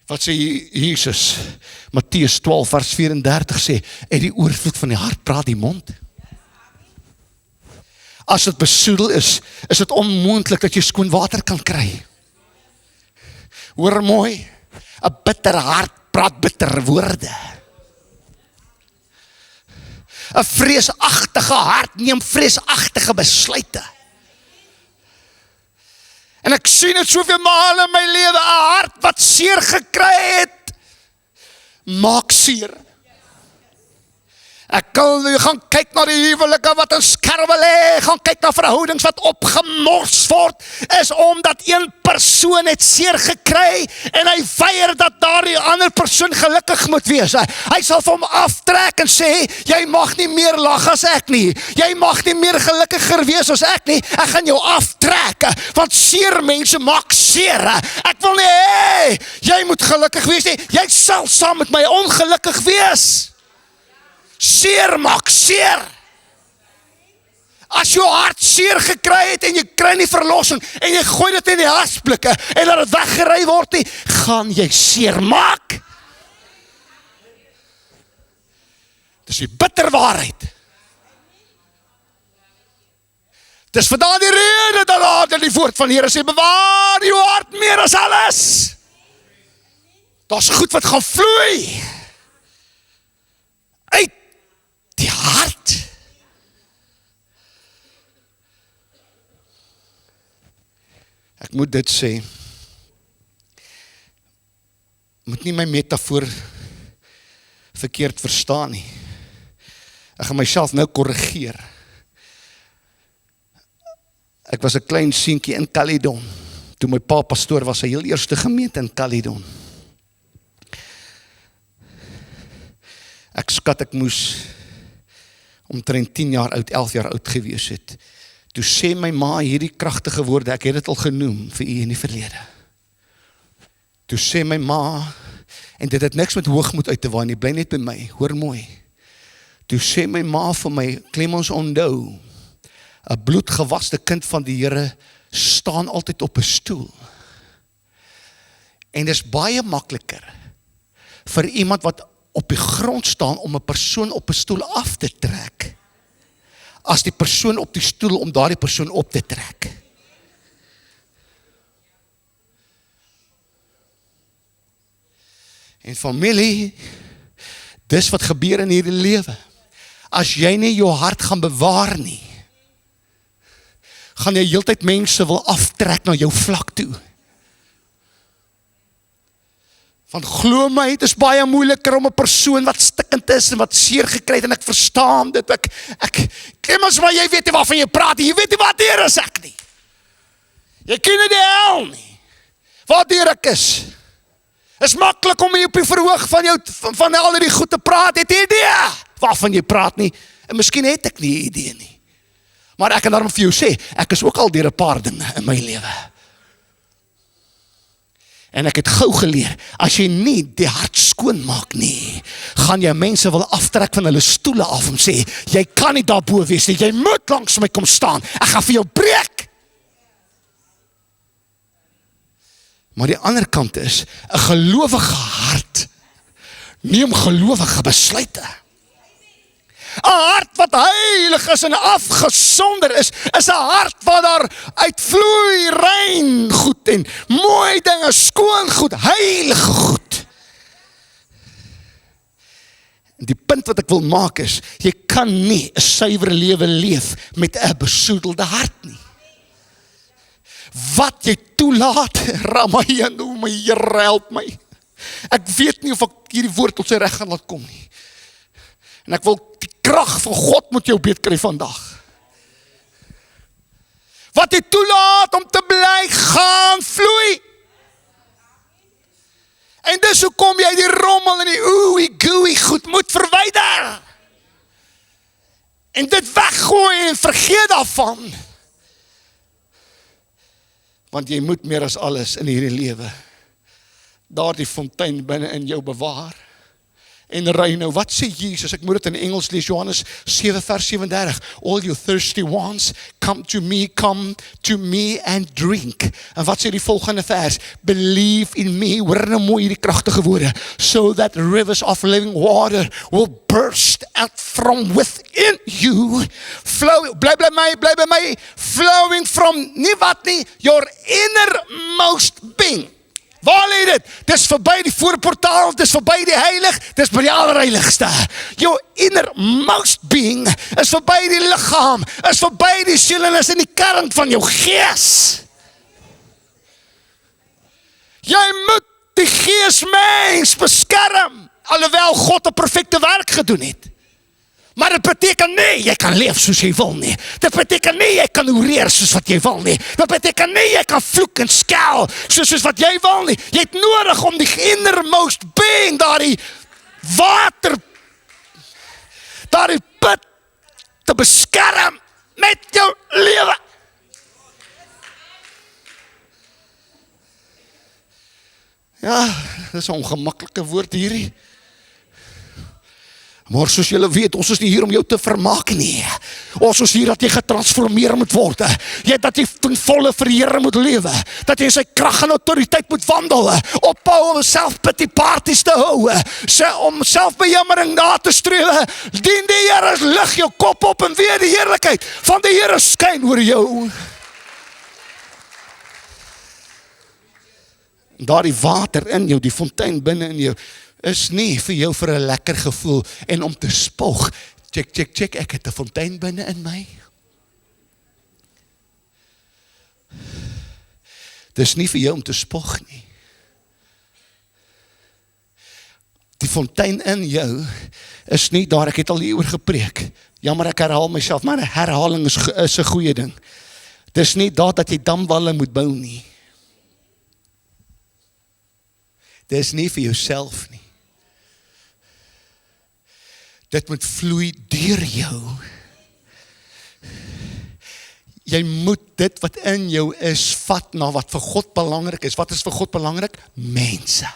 Wat sê Jesus? Matteus 12 vers 34 sê, uit die oorvloed van die hart praat die mond. As dit besoedel is dit onmoontlik dat jy skoon water kan kry. Hoor mooi, 'n bitter hart praat bitter woorde. 'n vreesagtige hart neem vreesagtige besluite. En ek sien dit soveel male in my lewe, 'n hart wat seer gekry het, maak seer. Ek kan gaan kyk na die huwelike wat in skerwe lê, gaan kyk na verhoudings wat opgemors word, is omdat een persoon het seer gekry en hy weier dat daardie ander persoon gelukkig moet wees. Hy sal vir hom aftrek en sê, jy mag nie meer lag as ek nie, jy mag nie meer gelukkiger wees as ek nie, ek gaan jou aftrek, want seer mense maak seer. Ek wil nie hê, jy moet gelukkig wees nie, jy sal saam met my ongelukkig wees. Seer maak seer. As jou hart seer gekry het en jy kry nie verlossing en jy gooi dit in die hasblikke en laat dit weggery word nie, gaan jy seer maak. Dis die bitter waarheid. Dis vandaar die rede dat later die woord van die Here sê, bewaar jou hart meer as alles. Daar's goed wat gaan vloei uit die hart. Ek moet dit sê, moet nie my metafoor verkeerd verstaan nie. Ek gaan myself nou korrigeer. Ek was 'n klein seentjie in Caledon, toe my pa pastoor was, sy heel eerste gemeente in Caledon. Ek skat ek moes omtrent 10 jaar oud, 11 jaar oud gewees het. Toe sê my ma hierdie kragtige woorde, ek het dit al genoem vir u in die verlede. Toe sê my ma, en dit het niks met hoogmoed uit te waai nie, bly net by my, hoor mooi. Toe sê my ma vir my, Clemens onthou, 'n bloedgewaste kind van die Here staan altyd op 'n stoel. En dis baie makliker vir iemand wat op die grond staan om 'n persoon op 'n stoel af te trek, as die persoon op die stoel om daardie persoon op te trek. En familie, dis wat gebeur in hierdie lewe. As jy nie jou hart gaan bewaar nie, gaan jy heeltyd mense wil aftrek na jou vlak toe. Want glo my, het is baie moeiliker om 'n persoon wat stikkend is en wat seer gekry het, en ek verstaan dit. Ek Clemens, maar jy weet nie waarvan jy praat, jy weet nie wat hier is ek nie. Jy ken nie die hel nie. Wat hier ek is. Is maklik om jy op die verhoog van al die goed te praat, het jy idee waarvan jy praat nie, en miskien het ek nie idee nie. Maar ek kan daarom vir jou sê, ek is ook al deur 'n paar dinge in my lewe. En ek het gou geleer, as jy nie die hart skoon maak nie, gaan jy mense wil aftrek van hulle stoele af en sê, jy kan nie daarbo wees nie, jy moet langs my kom staan, ek gaan vir jou breek. Maar die ander kant is, 'n gelowige hart neem gelowige besluite. 'n hart wat heilig is en afgesonder is 'n hart wat daar uitvloei rein goed en mooi dinge, skoon goed, heilige goed. En die punt wat ek wil maak is, jy kan nie 'n suiwere lewe leef met 'n besoedelde hart nie. Wat jy toelaat, Ramayanu, my Here help my. Ek weet nie of ek hierdie woord tot sy reg gaan laat kom nie. En ek wil die krag van God moet jou beet kry vandag. Wat jy toelaat om te bly gaan vloei. En dis hoekom jy die rommel en die ooey gooey goed moet verwyder. En dit weggooi en vergeet daarvan. Want jy moet meer as alles in hierdie lewe daardie fontein binne in jou bewaar. en ry nou. Wat sê Jesus? Ek moet dit in Engels lees, Johannes 7 vers 37. All you thirsty ones, come to me and drink. En wat sê die volgende vers? Believe in me, hoor nou mooi hierdie kragtige woorde, so that rivers of living water will burst out from within you. Bly by my, flowing from, nie wat nie, your innermost being. Waar lê dit? Dis verby die voorportaal, dis verby die heilig, dis by die allerheiligste. Jou innermost being is verby die liggaam, is verby die siel en is in die kern van jou gees. Jy moet die geesmens beskerm, alhoewel God 'n perfekte werk gedoen het. Maar dit beteken nie, jy kan leef soos jy wil nie. Dit beteken nie, jy kan oreer soos wat jy wil nie. Dit beteken nie, jy kan vloek en skel soos wat jy wil nie. Jy het nodig om die innermost being, daardie water, daardie put te beskerm met jou lewe. Ja, dit is 'n ongemaklike woord hierdie. Maar soos julle weet, ons is nie hier om jou te vermaak nie. Ons is hier dat jy getransformeer moet word. Dat jy ten volle vir die Here moet lewe. Dat jy in sy krag en autoriteit moet wandel. Ophou om self-pity parties te hou. Om selfbejammering na te strewe. Dien die Here, lig jou kop op en weer die heerlikheid van die Here skyn oor jou. Daardie water in jou, die fontein binne in jou, is nie vir jou vir 'n lekker gevoel en om te spog. Check, ek het 'n fontein binne in my. Dis nie vir jou om te spog nie. Die fontein in jou is nie daar, ek het al hieroor gepreek. Jammer ek herhaal myself, maar herhaling is 'n goeie ding. Dis nie daar dat jy damwalle moet bou nie. Dis nie vir jouself nie. Dit moet vloei deur jou. Jy moet dit wat in jou is, vat na wat vir God belangrik is. Wat is vir God belangrik? Mense.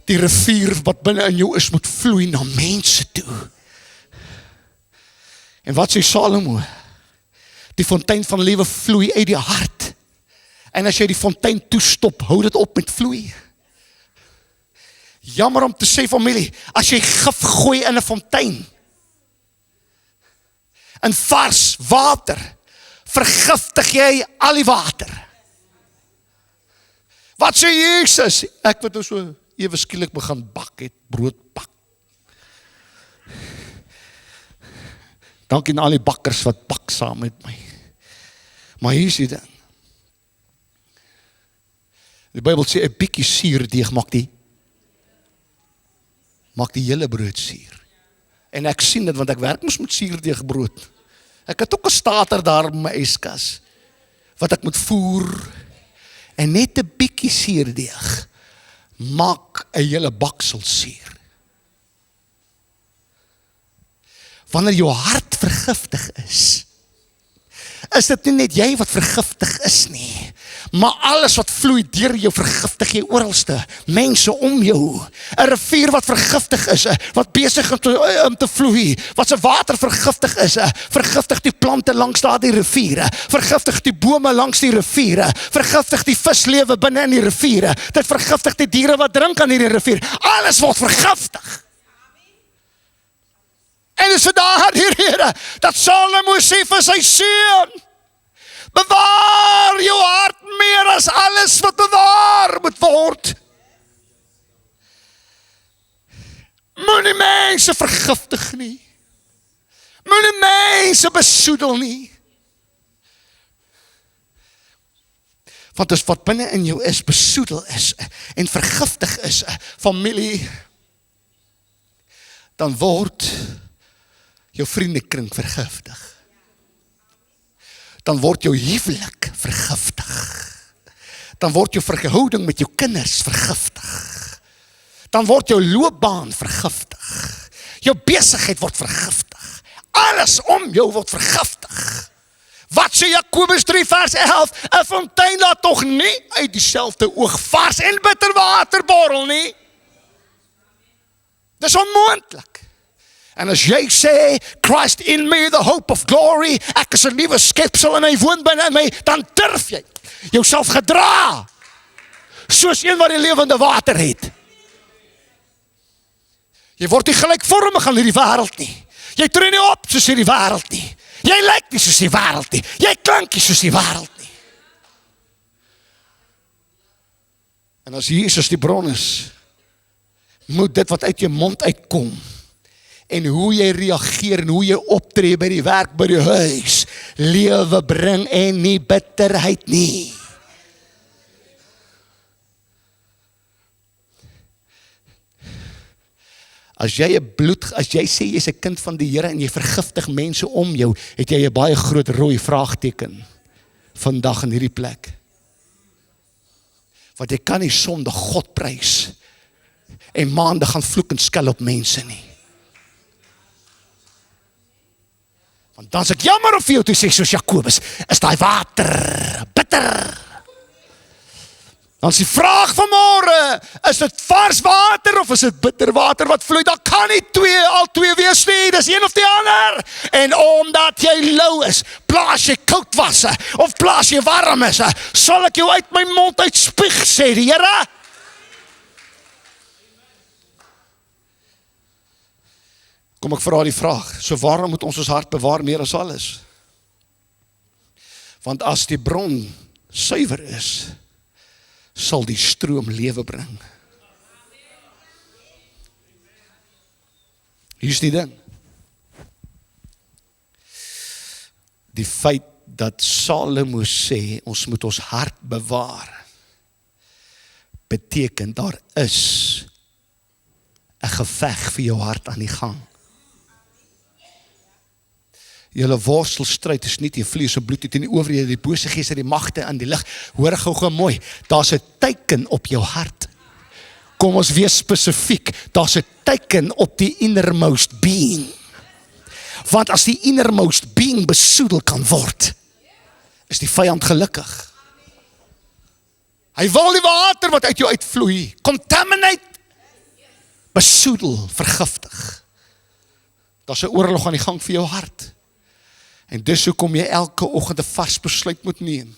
Die rivier wat binne in jou is, moet vloei na mense toe. En wat sê Salomo? Die fontein van lewe vloei uit die hart. En as jy die fontein toestop, hou dit op met vloei. Jammer om te sê, familie, as jy gif gooi in 'n fontein, in vars water, vergiftig jy al die water. Wat sê Jesus? Ek wat nou so ewe skielik begin bak het, brood bak. Dankie aan al die bakkers wat bak saam met my. Maar hier is die ding. Die Bybel sê 'n bietjie suurdeeg maak die hele brood suur. En ek sien dit, want ek werk mos met suurdeeg brood. Ek het ook 'n stater daar in my yskas, wat ek moet voer. En net 'n bietjie suurdeeg maak 'n hele baksel suur. Wanneer jou hart vergiftig is dit nie net jy wat vergiftig is nie, maar alles wat vloei deur jou vergiftig jy oralste, mense om jou. 'n rivier wat vergiftig is, wat besig om te vloei, wat se water vergiftig is, vergiftig die plante langs daardie riviere, vergiftig die bome langs die riviere, vergiftig die vislewe binne in die riviere, dit vergiftig die diere wat drink aan hierdie rivier. Alles word vergiftig. En is vandaar die Here, dat Salomo sê vir sy seun, bewaar jou hart meer as alles wat bewaar moet word. Moenie mense vergiftig nie. Moenie mense besoedel nie. Want as wat binne in jou is, besoedel is en vergiftig is, familie, dan word jou vriendekring vergiftig. Dan word jou huwelik vergiftig. Dan word jou verhouding met jou kinders vergiftig. Dan word jou loopbaan vergiftig. Jou besigheid word vergiftig. Alles om jou word vergiftig. Wat sê Jakobus 3 vers 11? 'n fontein laat tog nie uit dieselfde oog vars en bitter water borrel nie. Dis onmoontlik. En as jy sê, Christ in me, the hope of glory, ek is 'n nuwe skepsel en hy woon binne in my, dan durf jy jouself gedra, soos een wat die lewende water het. Jy word nie gelykvormig aan hierdie wêreld nie. Jy tree nie op soos hierdie wêreld nie. Jy lyk nie soos die wêreld nie. Jy klink nie soos die wêreld nie. En as Jesus die bron is, moet dit wat uit jou mond uitkom, en hoe jy reageer en hoe jy optree by die werk, by die huis, lewe bring en nie bitterheid nie. As jy sê jy's 'n kind van die Here en jy vergiftig mense om jou, het jy 'n baie groot rooi vraagteken vandag in hierdie plek. Want jy kan nie sonde God prys en maande gaan vloek en skel op mense nie. Want dan is ek jammer om vir jou te sê soos Jakobus, is daai water bitter. Dan is die vraag vanmôre, is dit vars water of is dit bitter water wat vloei? Dat kan nie al twee wees nie, dis een of die ander. En omdat jy lou is, plaas jy koud wasse, of plaas jy warm is, sal ek jou uit my mond uitspieg, sê die Here. Kom ek vra die vraag, so waarom moet ons hart bewaar meer as alles? Want as die bron suiwer is, sal die stroom lewe bring. Hier is die ding. Die feit dat Salomo sê, ons moet ons hart bewaar, beteken daar is 'n geveg vir jou hart aan die gang. Julle worstelstryd is nie teen vlees en bloed, teen die owerhede, die bose geeste, die magte in die lig. Hoor gou mooi, daar's 'n teken op jou hart. Kom ons wees spesifiek, daar's 'n teken op die innermost being. Want as die innermost being besoedel kan word, is die vyand gelukkig. Hy wil die water wat uit jou uitvloei, contaminate, besoedel, vergiftig. Daar's 'n oorlog aan die gang vir jou hart. En dis hoekom jy elke oggend 'n vars besluit moet neem.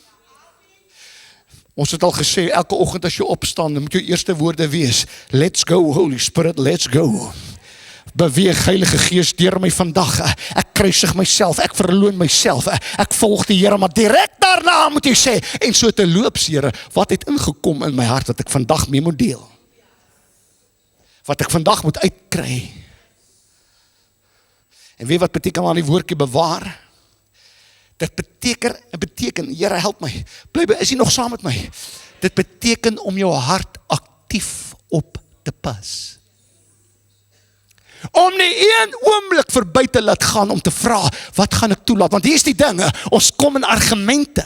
Ons het al gesê, elke oggend as jy opstaan, dan moet jou eerste woorde wees, let's go Holy Spirit, let's go. Beweeg Heilige Gees deur my vandag, ek kruisig myself, ek verloon myself, ek volg die Here, maar direk daarna moet jy sê, en so te loops Here, wat het ingekom in my hart, wat ek vandag mee moet deel, wat ek vandag moet uitkry. En weet wat beteken aan die woordjie bewaar? Dit beteken, Here help my, is jy nog saam met my? Dit beteken om jou hart aktief op te pas. Om nie een oomblik verby te laat gaan om te vra, wat gaan ek toelaat? Want hier is die ding, ons kom in argumente.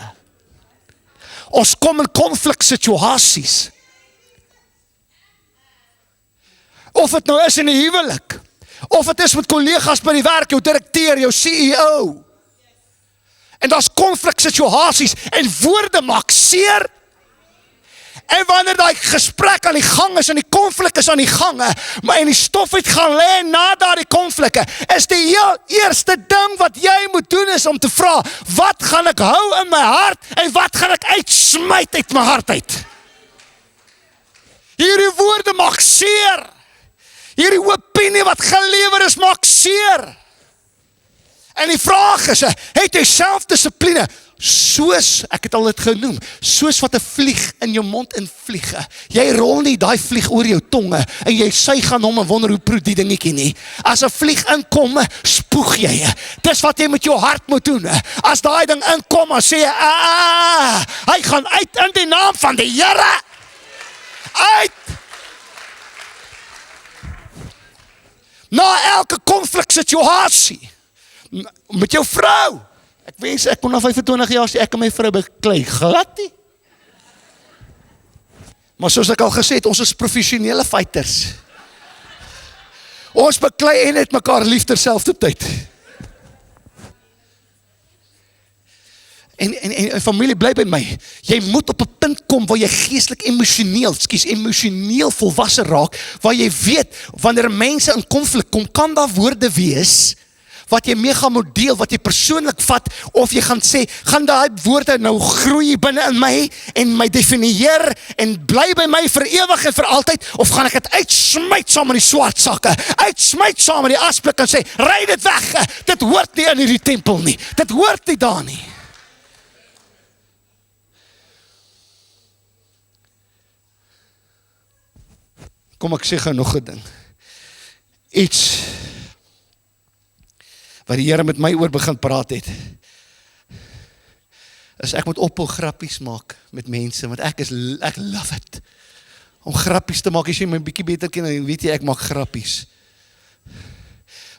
Ons kom in konfliksituasies. Of het nou is in die huwelik, of het is met kollegas by die werk, jou direkteur, jou CEO. En daar's konfliksituasies en woorde maak seer. En wanneer daai gesprek aan die gang is en die konflik is aan die gang, maar en die stof het gaan lê na daardie konflikke, is die heel eerste ding wat jy moet doen is om te vra, wat gaan ek hou in my hart en wat gaan ek uitsmyt uit my hart uit? Hierdie woorde maak seer. Hierdie opinie wat gelewer is maak seer. En die vraag is, het jy selfdissipline? Soos, ek het al dit genoem, soos wat 'n vlieg in jou mond invlieg. Jy rol nie daai vlieg oor jou tonge en jy suig aan hom en wonder hoe proe die dingetjie nie. As 'n vlieg inkom, spoeg jy. Dis wat jy met jou hart moet doen. As daai ding inkom, dan sê jy, hy gaan uit in die naam van die Here. Uit! Na elke konfliksituasie met jou vrou. Ek wens ek kon na 25 jaar sê ek en my vrou beklei glad nie. Maar soos ek al gesê het, ons is professionele fighters. Ons beklei en het mekaar lief terselfdertyd. En familie, bly by my. Jy moet op 'n punt kom waar jy geestelik emosioneel volwasse raak, waar jy weet, wanneer mense in konflik kom, kan daar woorde wees, wat jy mee gaan moet deel, wat jy persoonlik vat, of jy gaan sê, gaan daai woorde nou groei binne in my, en my definieer, en bly by my vir ewig en vir altyd, of gaan ek het uitsmyt saam met die swart sakke, uitsmyt saam met die asblik, en sê, ry dit weg, dit hoort nie in hierdie tempel nie, dit hoort nie daar nie. Kom ek sê gou nog 'n ding. Iets wat die Here met my oor begin praat het, is ek moet ophou grappies maak met mense, want ek love it. Om grappies te maak, as jy my bietjie beter ken, dan weet jy ek maak grappies.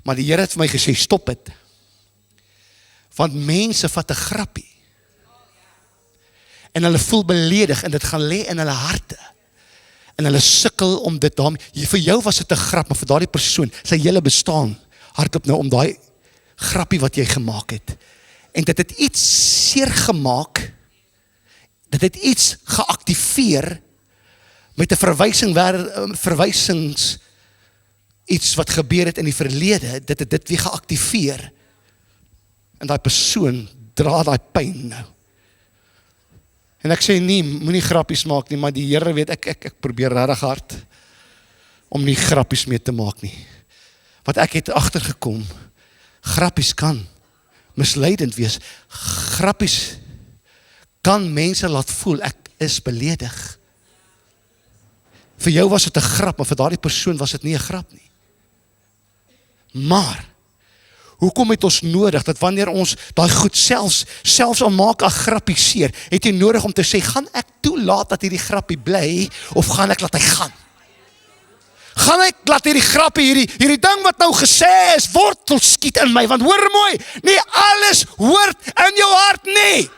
Maar die Here het vir my gesê, stop dit. Want mense vat 'n grappie. En hulle voel beledig en dit gaan lê in hulle harte. En hulle sukkel om dit daarmee. Vir jou was dit 'n grap, maar vir daardie persoon, sy hele bestaan, hardop nou om daai grappie wat jy gemaak het. En dit het iets seer gemaak, dit het iets geaktiveer, met 'n verwysings, iets wat gebeur het in die verlede, dit het dit weer geaktiveer. En daai persoon dra daai pyn nou. En ek sê nie, moenie grappies maak nie, maar die Here weet, ek probeer regtig hard om nie grappies mee te maak nie. Want ek het agtergekom, grappies kan misleidend wees. Grappies kan mense laat voel, ek is beledig. Vir jou was dit 'n grap, maar vir daardie persoon was dit nie 'n grap nie. Maar hoekom het ons nodig, dat wanneer ons daai goed selfs al maak 'n grappie seer, het jy nodig om te sê, gaan ek toelaat dat hierdie grappie bly, of gaan ek laat hy gaan? Gaan ek laat hierdie grappie, hierdie ding wat nou gesê is, wortel skiet in my, want hoor mooi, nie alles hoort in jou hart nie.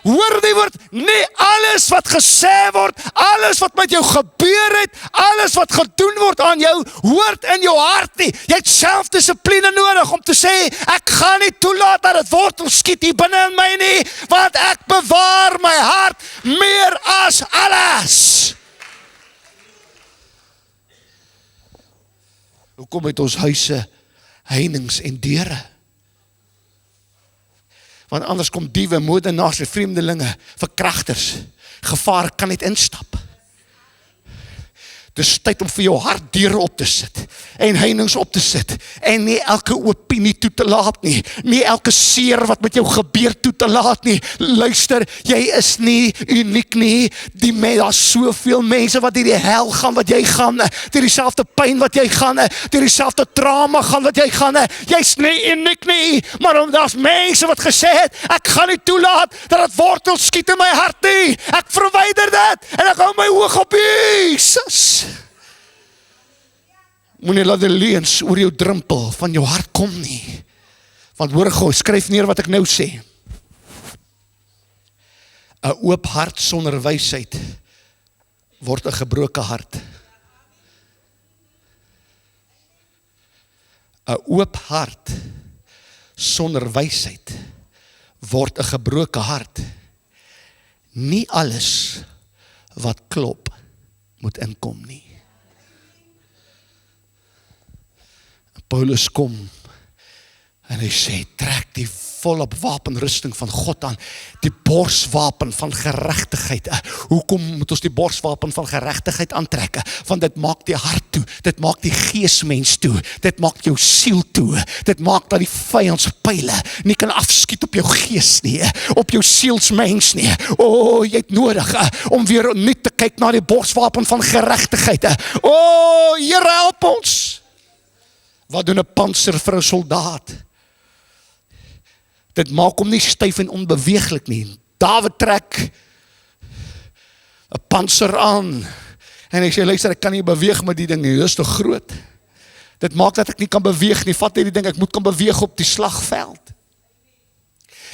Hoor die woord, nie alles wat gesê word, alles wat met jou gebeur het, alles wat gedoen word aan jou, hoort in jou hart nie. Jy het selfdissipline nodig om te sê, ek gaan nie toelaat dat het wortel skiet hier binne in my nie, want ek bewaar my hart meer as alles. Hoekom het ons huise, heininge en deure? Want anders kom diewe, moordenaars, vreemdelinge, verkragters, gevaar kan net instap. Dis tyd om vir jou hart deure op te sit, en heininge op te sit, en nie elke opinie toe te laat nie, nie elke seer wat met jou gebeur toe te laat nie. Luister, jy is nie uniek nie, daar is soveel mense wat deur die hel gaan wat jy gaan, deur dieselfde pyn wat jy gaan, deur dieselfde trauma gaan wat jy gaan, jy's nie uniek nie, maar daar's mense wat gesê het, ek gaan nie toelaat dat dit wortel skiet in my hart nie, ek verwyder dit, en ek hou my oog op Jesus. Moenie laat die leuns oor jou drempel van jou hart kom nie. Want hoor gou, skryf neer wat ek nou sê. 'n oop hart sonder wysheid word 'n gebroke hart. 'n oop hart sonder wysheid word 'n gebroke hart. Nie alles wat klop moet inkom nie. Paulus kom en hy sê, trek die volop wapenrusting van God aan, die borswapen van geregtigheid. Hoekom moet ons die borswapen van geregtigheid aantrek? Want dit maak die hart toe, dit maak die geesmens toe, dit maak jou siel toe, dit maak dat die vyandspyle nie kan afskiet op jou gees nie, op jou sielsmens nie. Jy het nodig om weer nuut te kyk na die borswapen van geregtigheid. Here help ons. Wat doen 'n pantser vir 'n soldaat? Dit maak hom nie styf en onbeweeglik nie. Dawid trek 'n pantser aan en hy sê, luister, ek kan nie beweeg met die ding nie, dit is te groot. Dit maak dat ek nie kan beweeg nie, vat hierdie ding, ek moet kan beweeg op die slagveld.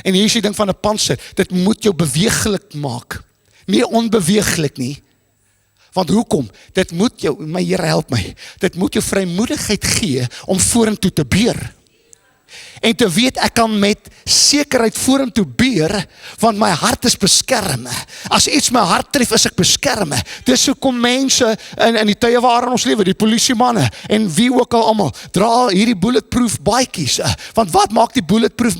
En hier is die ding van 'n pantser, dit moet jou beweeglik maak, nie onbeweeglik nie. Want hoekom? Dit moet jou, my Here help my, dit moet jou vrymoedigheid gee om vorentoe te beer. en te weet ek kan met sekerheid vorentoe beer, want my hart is beskerm. As iets my hart tref, is ek beskerm. Dis hoekom mense in die tye waarin ons lewe, die polisiemanne en wie ook al almal, dra hierdie bulletproof baadjies. Want wat maak die bulletproof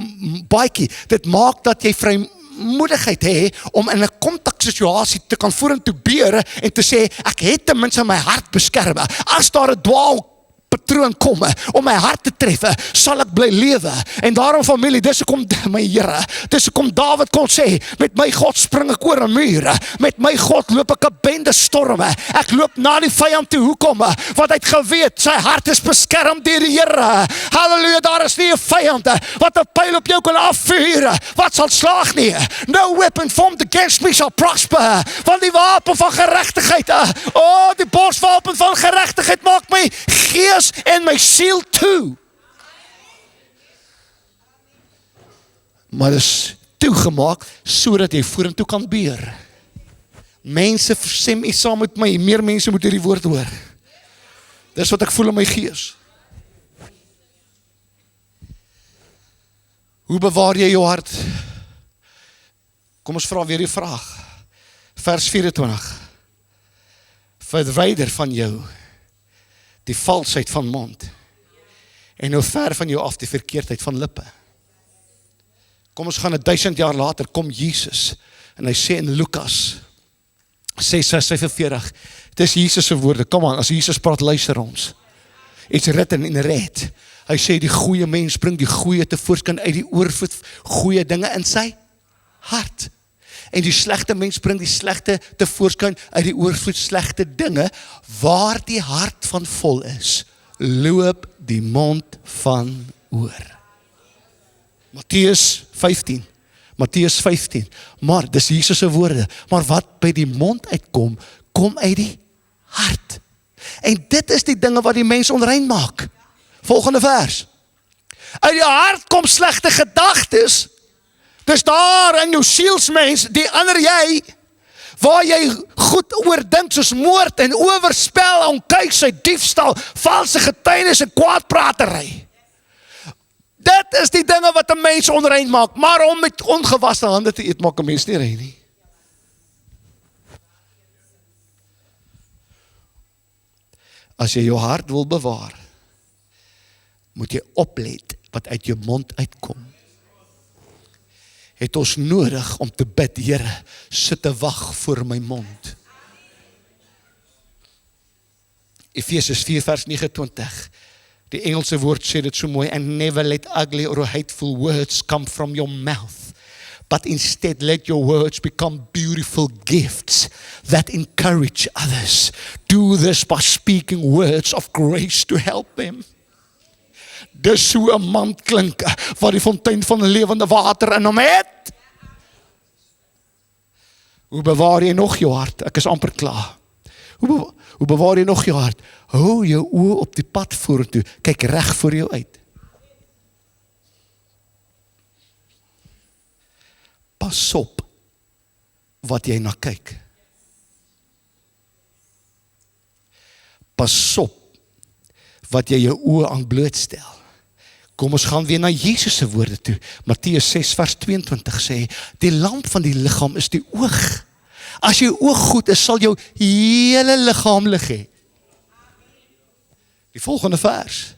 baadjie? Dit maak dat jy vrymoedigheid hê om in 'n kontaksituasie te kan vorentoe beer en te sê, ek het ten minste my hart beskerm. As daar 'n dwaal patroon kom om my hart te tref, sal ek bly lewe. En daarom familie, dis hoekom my Here, dis hoekom Dawid kon sê, met my God spring ek oor 'n muur, met my God loop ek 'n bende storme, ek loop na die vyand toe. Hoekom? Want hy het geweet, sy hart is beskerm deur die Here. Halleluja, daar is nie 'n vyand wat 'n pyl op jou kan afvuur, wat sal slaag nie. No weapon formed against me shall prosper, want die wapen van geregtigheid, die borswapen van geregtigheid maak my gees en my siel toe. Maar dit is toegemaak sodat jy vorentoe kan beer. Mense stem saam met my, meer mense moet hierdie woord hoor. Dis wat ek voel in my gees. Hoe bewaar jy jou hart? Kom ons vra weer die vraag. Vers 24. Verwyder van jou die valsheid van mond en nou ver van jou af die verkeerdheid van lippe. Kom ons gaan 1000 jaar later, kom Jesus en hy sê in Lukas 6:45, het is Jesus se woorde, kom aan, as Jesus praat, luister ons. It's written in red. Hy sê die goeie mens bring die goeie tevoorskyn uit die oorvloed goeie dinge in sy hart. En die slegte mens bring die slegte tevoorskyn uit die oorvloed slegte dinge, waar die hart van vol is, loop die mond van oor. Matteus 15, maar dis Jesus se woorde, maar wat by die mond uitkom, kom uit die hart. En dit is die dinge wat die mens onrein maak. Volgende vers. Uit die hart kom slegte gedagtes. Dis daar in jou sielsmens, die ander jy, waar jy goed oordink soos moord en oorspel, onkuisheid, diefstal, valse getuienis en kwaadpratery. Dit is die dinge wat 'n mens onrein maak, maar om met ongewaste hande te eet, maak 'n mens nie rein nie. As jy jou hart wil bewaar, moet jy oplet wat uit jou mond uitkom. Het ons nodig om te bid, Here, sit te wag voor my mond. Efesiërs 4 vers 29. Die Engelse woord sê dit so mooi, and never let ugly or hateful words come from your mouth, but instead let your words become beautiful gifts that encourage others. Do this by speaking words of grace to help them. Dis so 'n man klink wat die fontein van lewende water in hom het. Hoe bewaar jy nog jou hart? Ek is amper klaar. Hoe bewaar jy nog jou hart? Hou jou oë op die pad vorentoe. Kyk reg voor jou uit. Pas op wat jy na kyk. Pas op wat jy jou oë aan blootstel. Kom ons gaan weer na Jesus se woorde toe. Matteus 6 vers 22 sê, die lamp van die liggaam is die oog. As jou oog goed is, sal jou hele liggaam lig hê. Die volgende vers.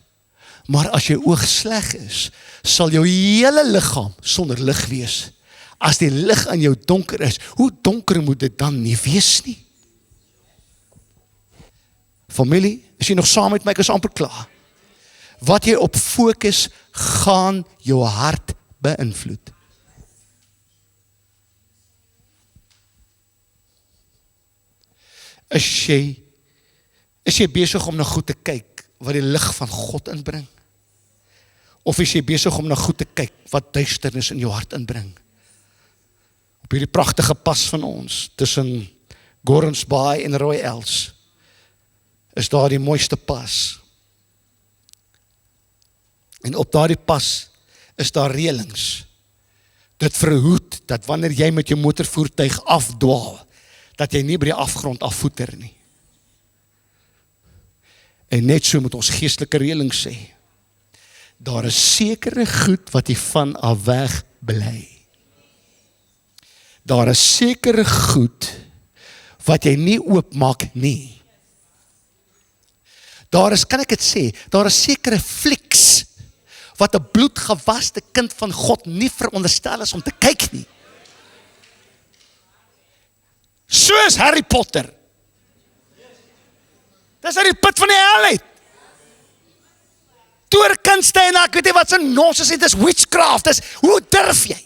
Maar as jou oog sleg is, sal jou hele liggaam sonder lig wees. As die lig aan jou donker is, hoe donker moet dit dan nie wees nie? Familie, is jy nog saam met my? Ek is amper klaar. Wat jy op fokus, gaan jou hart beïnvloed. Is jy besig om na goed te kyk wat die lig van God inbring? Of is jy besig om na goed te kyk wat duisternis in jou hart inbring? Op hierdie pragtige pas van ons, tussen Gordons Bay en Roy Els, is daar die mooiste pas. En op daardie pas is daar reëlings. Dit verhoed dat wanneer jy met jou motorvoertuig afdwaal, dat jy nie by die afgrond afvoeter nie. En net so moet ons geestelike reëlings sê. Daar is sekere goed wat jy van af weg bly. Daar is sekere goed wat jy nie oopmaak nie. Daar is, kan ek het sê, daar is sekere flieks wat 'n bloedgewaste kind van God nie veronderstel is om te kyk nie. Soos Harry Potter. Dis uit die put van die hel uit. Toorkunste en ek weet nie wat so nonsens is, dis witchcraft, dis, hoe durf jy?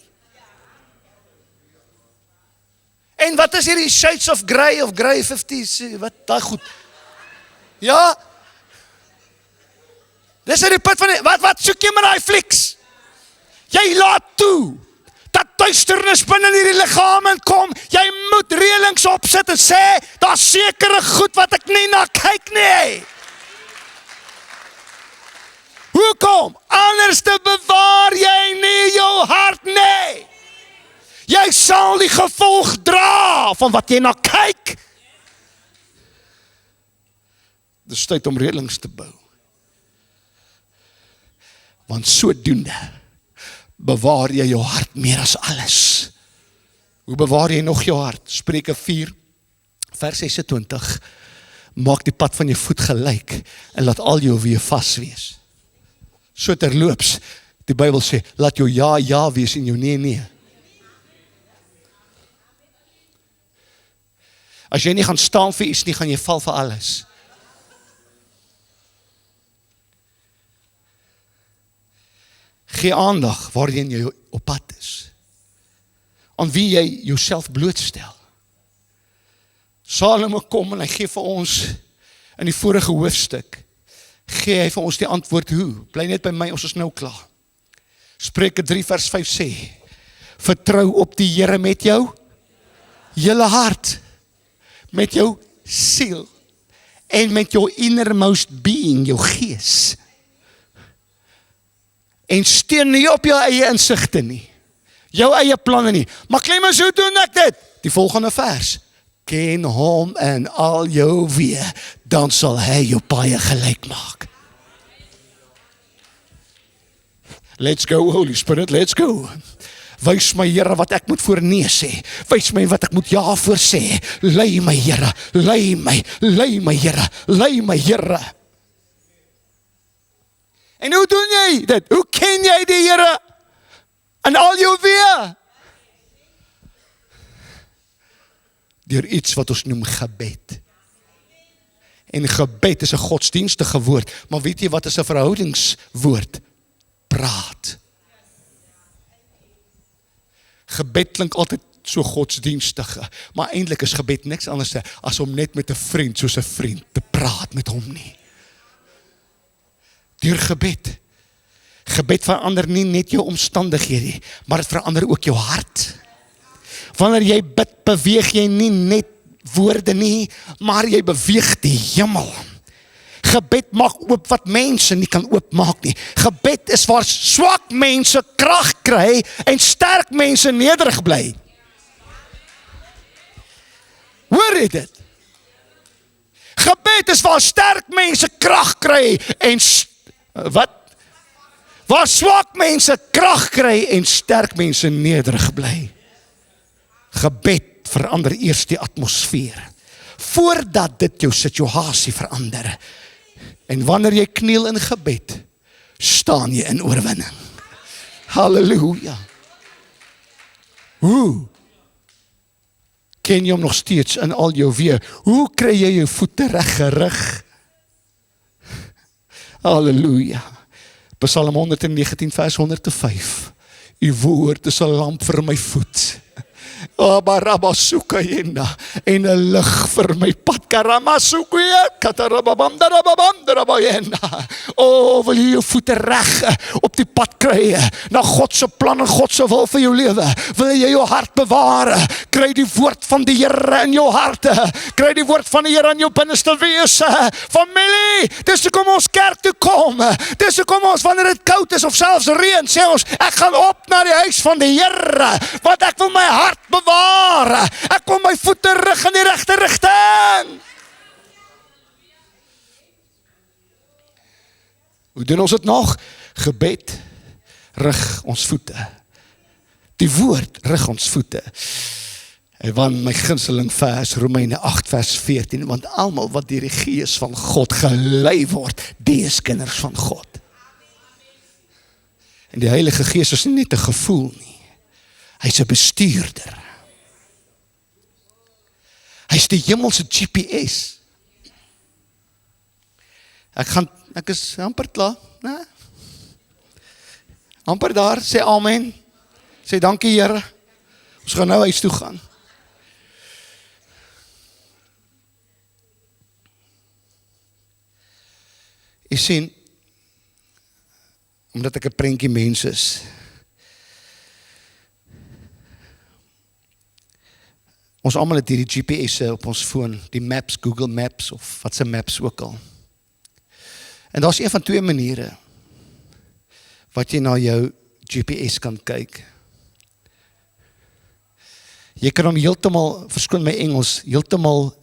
En wat is hierdie Shades of Grey 50s, wat, daai goed? Ja? Dis uit die put van die, wat soek jy met daai flieks? Jy laat toe, dat duisternis binne in hierdie liggaam kom, jy moet reëlings opsit en sê, daar's sekere goed wat ek nie na kyk nie. Hoekom? Anders te bewaar jy nie jou hart nie. Jy sal die gevolg dra van wat jy na kyk. Dis tyd om reëlings te bou. Want sodoende bewaar jy jou hart meer as alles. Hoe bewaar jy nog jou hart? Spreuke 4, vers 26. Maak die pad van jou voet gelyk en laat al jou weë vas wees. So terloops, die Bybel sê, laat jou ja, ja wees en jou nee, nee. As jy nie gaan staan vir iets nie, gaan jy val vir alles. Gee aandag waarin jy op pad is. Aan wie jy jouself blootstel. Salomo kom en hy gee vir ons in die vorige hoofstuk, gee hy vir ons die antwoord hoe. Bly net by my, ons is nou klaar. Spreuke 3 vers 5 sê, vertrou op die Here met jou hele hart, met jou siel en met jou innermost being, jou gees. En steun nie op jou eie insigte nie, jou eie planne nie. Maar Clemens, hoe doen ek dit? Die volgende vers, ken hom in al jou weë, dan sal hy jou paaie gelyk maak. Let's go, Holy Spirit, let's go. Wys my, Here, wat ek moet voor nee sê. Wys my wat ek moet ja voor sê. Lei my, Here, lei my, Here, lei my, Here. En hoe doen jy dit? Hoe ken jy die Here in al jou weë? Deur iets wat ons noem gebed. En gebed is 'n godsdienstige woord, maar weet jy wat is 'n verhoudingswoord? Praat. Gebed klink altyd so godsdienstige, maar eintlik is gebed niks anders as om net met 'n vriend, soos 'n vriend, te praat met hom nie. Deur gebed. Gebed verander nie net jou omstandighede nie, maar dit verander ook jou hart. Wanneer jy bid, beweeg jy nie net woorde nie, maar jy beweeg die hemel. Gebed maak oop wat mense nie kan oopmaak nie. Gebed is waar swak mense krag kry en sterk mense nederig bly. Hoor jy dit? Gebed is waar sterk mense krag kry en wat? Waar swak mense krag kry en sterk mense nederig bly. Gebed verander eers die atmosfeer, voordat dit jou situasie verander. En wanneer jy kniel in gebed, staan jy in oorwinning. Halleluja. Hoe ken jy hom nog steeds in al jou weë? Hoe kry jy jou voete reg gerig? Halleluja. Psalm 119 vers 105. U woord is 'n lamp vir my voet. En 'n lig vir my pad. O, wil jy jou voete reg op die pad kry na God se plan en God se wil vir jou lewe? Wil jy jou hart bewaar? Kry die woord van die Here in jou hart. Kry die woord van die Here in jou binneste wese. Familie, dis hoekom ons kerk toe kom. Dis hoekom ons, wanneer dit koud is of selfs reën, sê ons, ek gaan op na die huis van die Here, want ek wil my hart bewaar. Ek wil my voete rig in die regte rigting. Hoe doen ons dit nog? Gebed rig ons voete. Die woord rig ons voete. En want my gunsteling vers, Romeine 8 vers 14, want almal wat deur die Gees van God gelei word, die is kinders van God. En die Heilige Gees is nie net 'n gevoel nie. Hy's 'n bestuurder. Hy's die hemelse GPS. Ek is amper klaar, né? Amper daar, sê amen. Sê dankie Here. Ons gaan nou huis toe gaan. Jy sien, omdat ek 'n prentjie mens is, ons almal het hierdie GPS'e op ons foon, die maps, Google Maps of wat se maps ook al. En daar's een van twee maniere wat jy na jou GPS kan kyk. Jy kan hom heeltemal, verskoon my Engels, heeltemal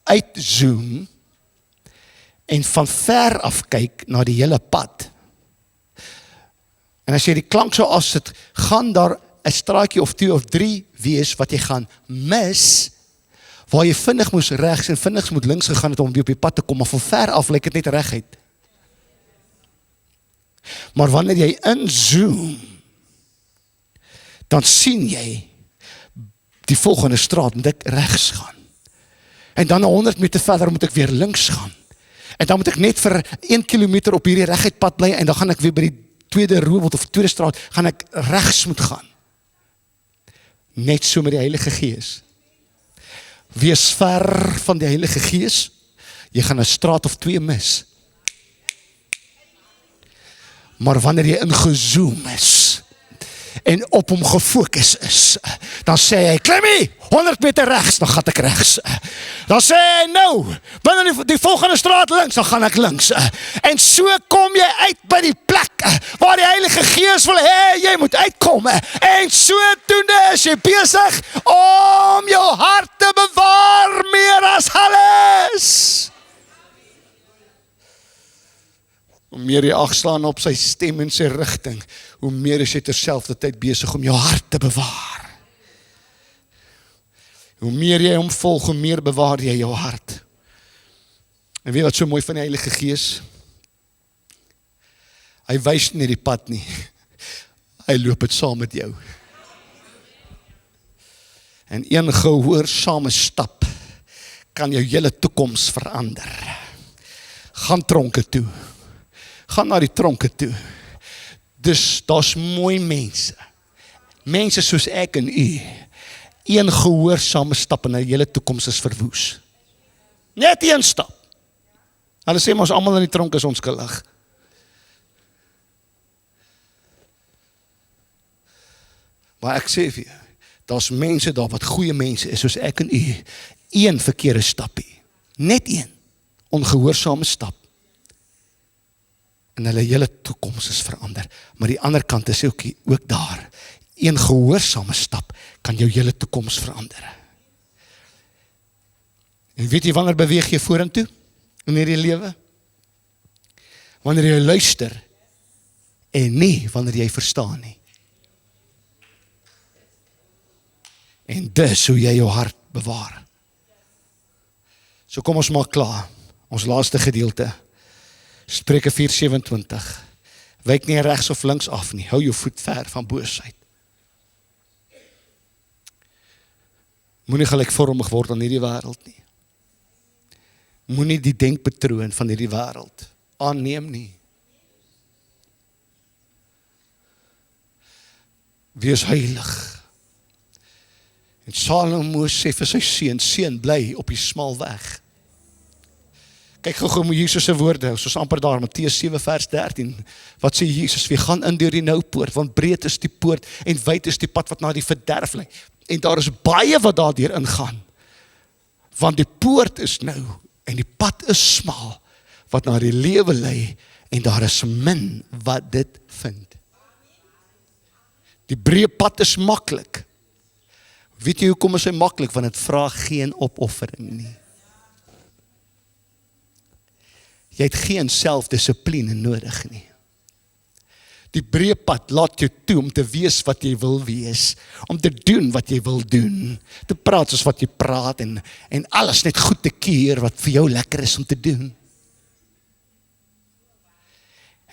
uitzoom en van ver af kyk na die hele pad. En as jy die klank so afsit, gaan daar 'n straatjie of 2 of 3 wees wat jy gaan mis, waar jy vinnig moes regs en vinnig moet links gegaan het om weer op die pad te kom, maar van ver af lyk dit net reguit. Maar wanneer jy inzoom, dan sien jy die volgende straat moet ek regs gaan. En dan 100 meter verder moet ek weer links gaan. En dan moet ek net vir 1 kilometer op hierdie reguit pad bly en dan gaan ek weer by die tweede robot of tweede straat, gaan ek regs moet gaan. Net so met die Heilige Gees. Wees ver van die Heilige Gees, jy gaan 'n straat of 2 mis. Maar wanneer jy ingezoom is en op hom gefokus is, dan sê hy, Clemmy, 100 meter regs, dan gaan ek regs. Dan sê hy, nou, binne die volgende straat links, dan gaan ek links. En so kom jy uit by die plek waar die Heilige Gees wil hê jy moet uitkom. En sodoende is jy besig om jou hart te bewaar meer as alles. Hoe meer jy agslaan op sy stem en sy rigting, hoe meer is jy terselfdertyd besig om jou hart te bewaar. Hoe meer jy hom volg, hoe meer bewaar jy jou hart. En weet wat so mooi van die Heilige Gees? Hy wys nie die pad nie. Hy loop dit saam met jou. En een gehoorsame stap kan jou hele toekoms verander. Gaan tronke toe. Gaan na die tronke toe. Dus daar's mooi mense. Mense soos ek en u. Een gehoorsame stap en 'n hele toekoms is verwoes. Net een stap. Hulle sê ons almal in die tronk is onskuldig. Maar ek sê vir jou, daar's mense daar wat goeie mense is soos ek en u. Een verkeerde stapie. Net een ongehoorsame stap. En hulle hele toekoms is verander. Maar die ander kant is ook daar. Een gehoorsame stap kan jou hele toekoms verander. En weet jy wanneer beweeg jy vorentoe in hierdie lewe? Wanneer jy luister en nie wanneer jy verstaan nie. En dis hoe jy jou hart bewaar. So kom ons maak klaar. Ons laaste gedeelte. Spreuke 4:27. Wyk nie regs of links af nie. Hou jou voet ver van boosheid. Moenie gelykvormig word aan hierdie wêreld nie. Moenie die denkpatroon van hierdie wêreld aanneem nie. Wees heilig. En Salomo sê vir sy seun, bly op die smal weg. Kyk gou met Jesus se woorde, soos amper daar, Matteus 7 vers 13, wat sê Jesus, wie gaan in deur die nou poort, want breed is die poort, en wyd is die pad wat na die verderf lei, en daar is baie wat daardeur ingaan, want die poort is nou, en die pad is smal, wat na die lewe lei, en daar is min wat dit vind. Die breë pad is maklik. Weet jy hoekom is hy maklik? Want dit vra geen opoffering nie. Jy het geen selfdissipline nodig nie. Die breë pad laat jou toe om te wees wat jy wil wees, om te doen wat jy wil doen, te praat soos wat jy praat en alles net goed te keer wat vir jou lekker is om te doen.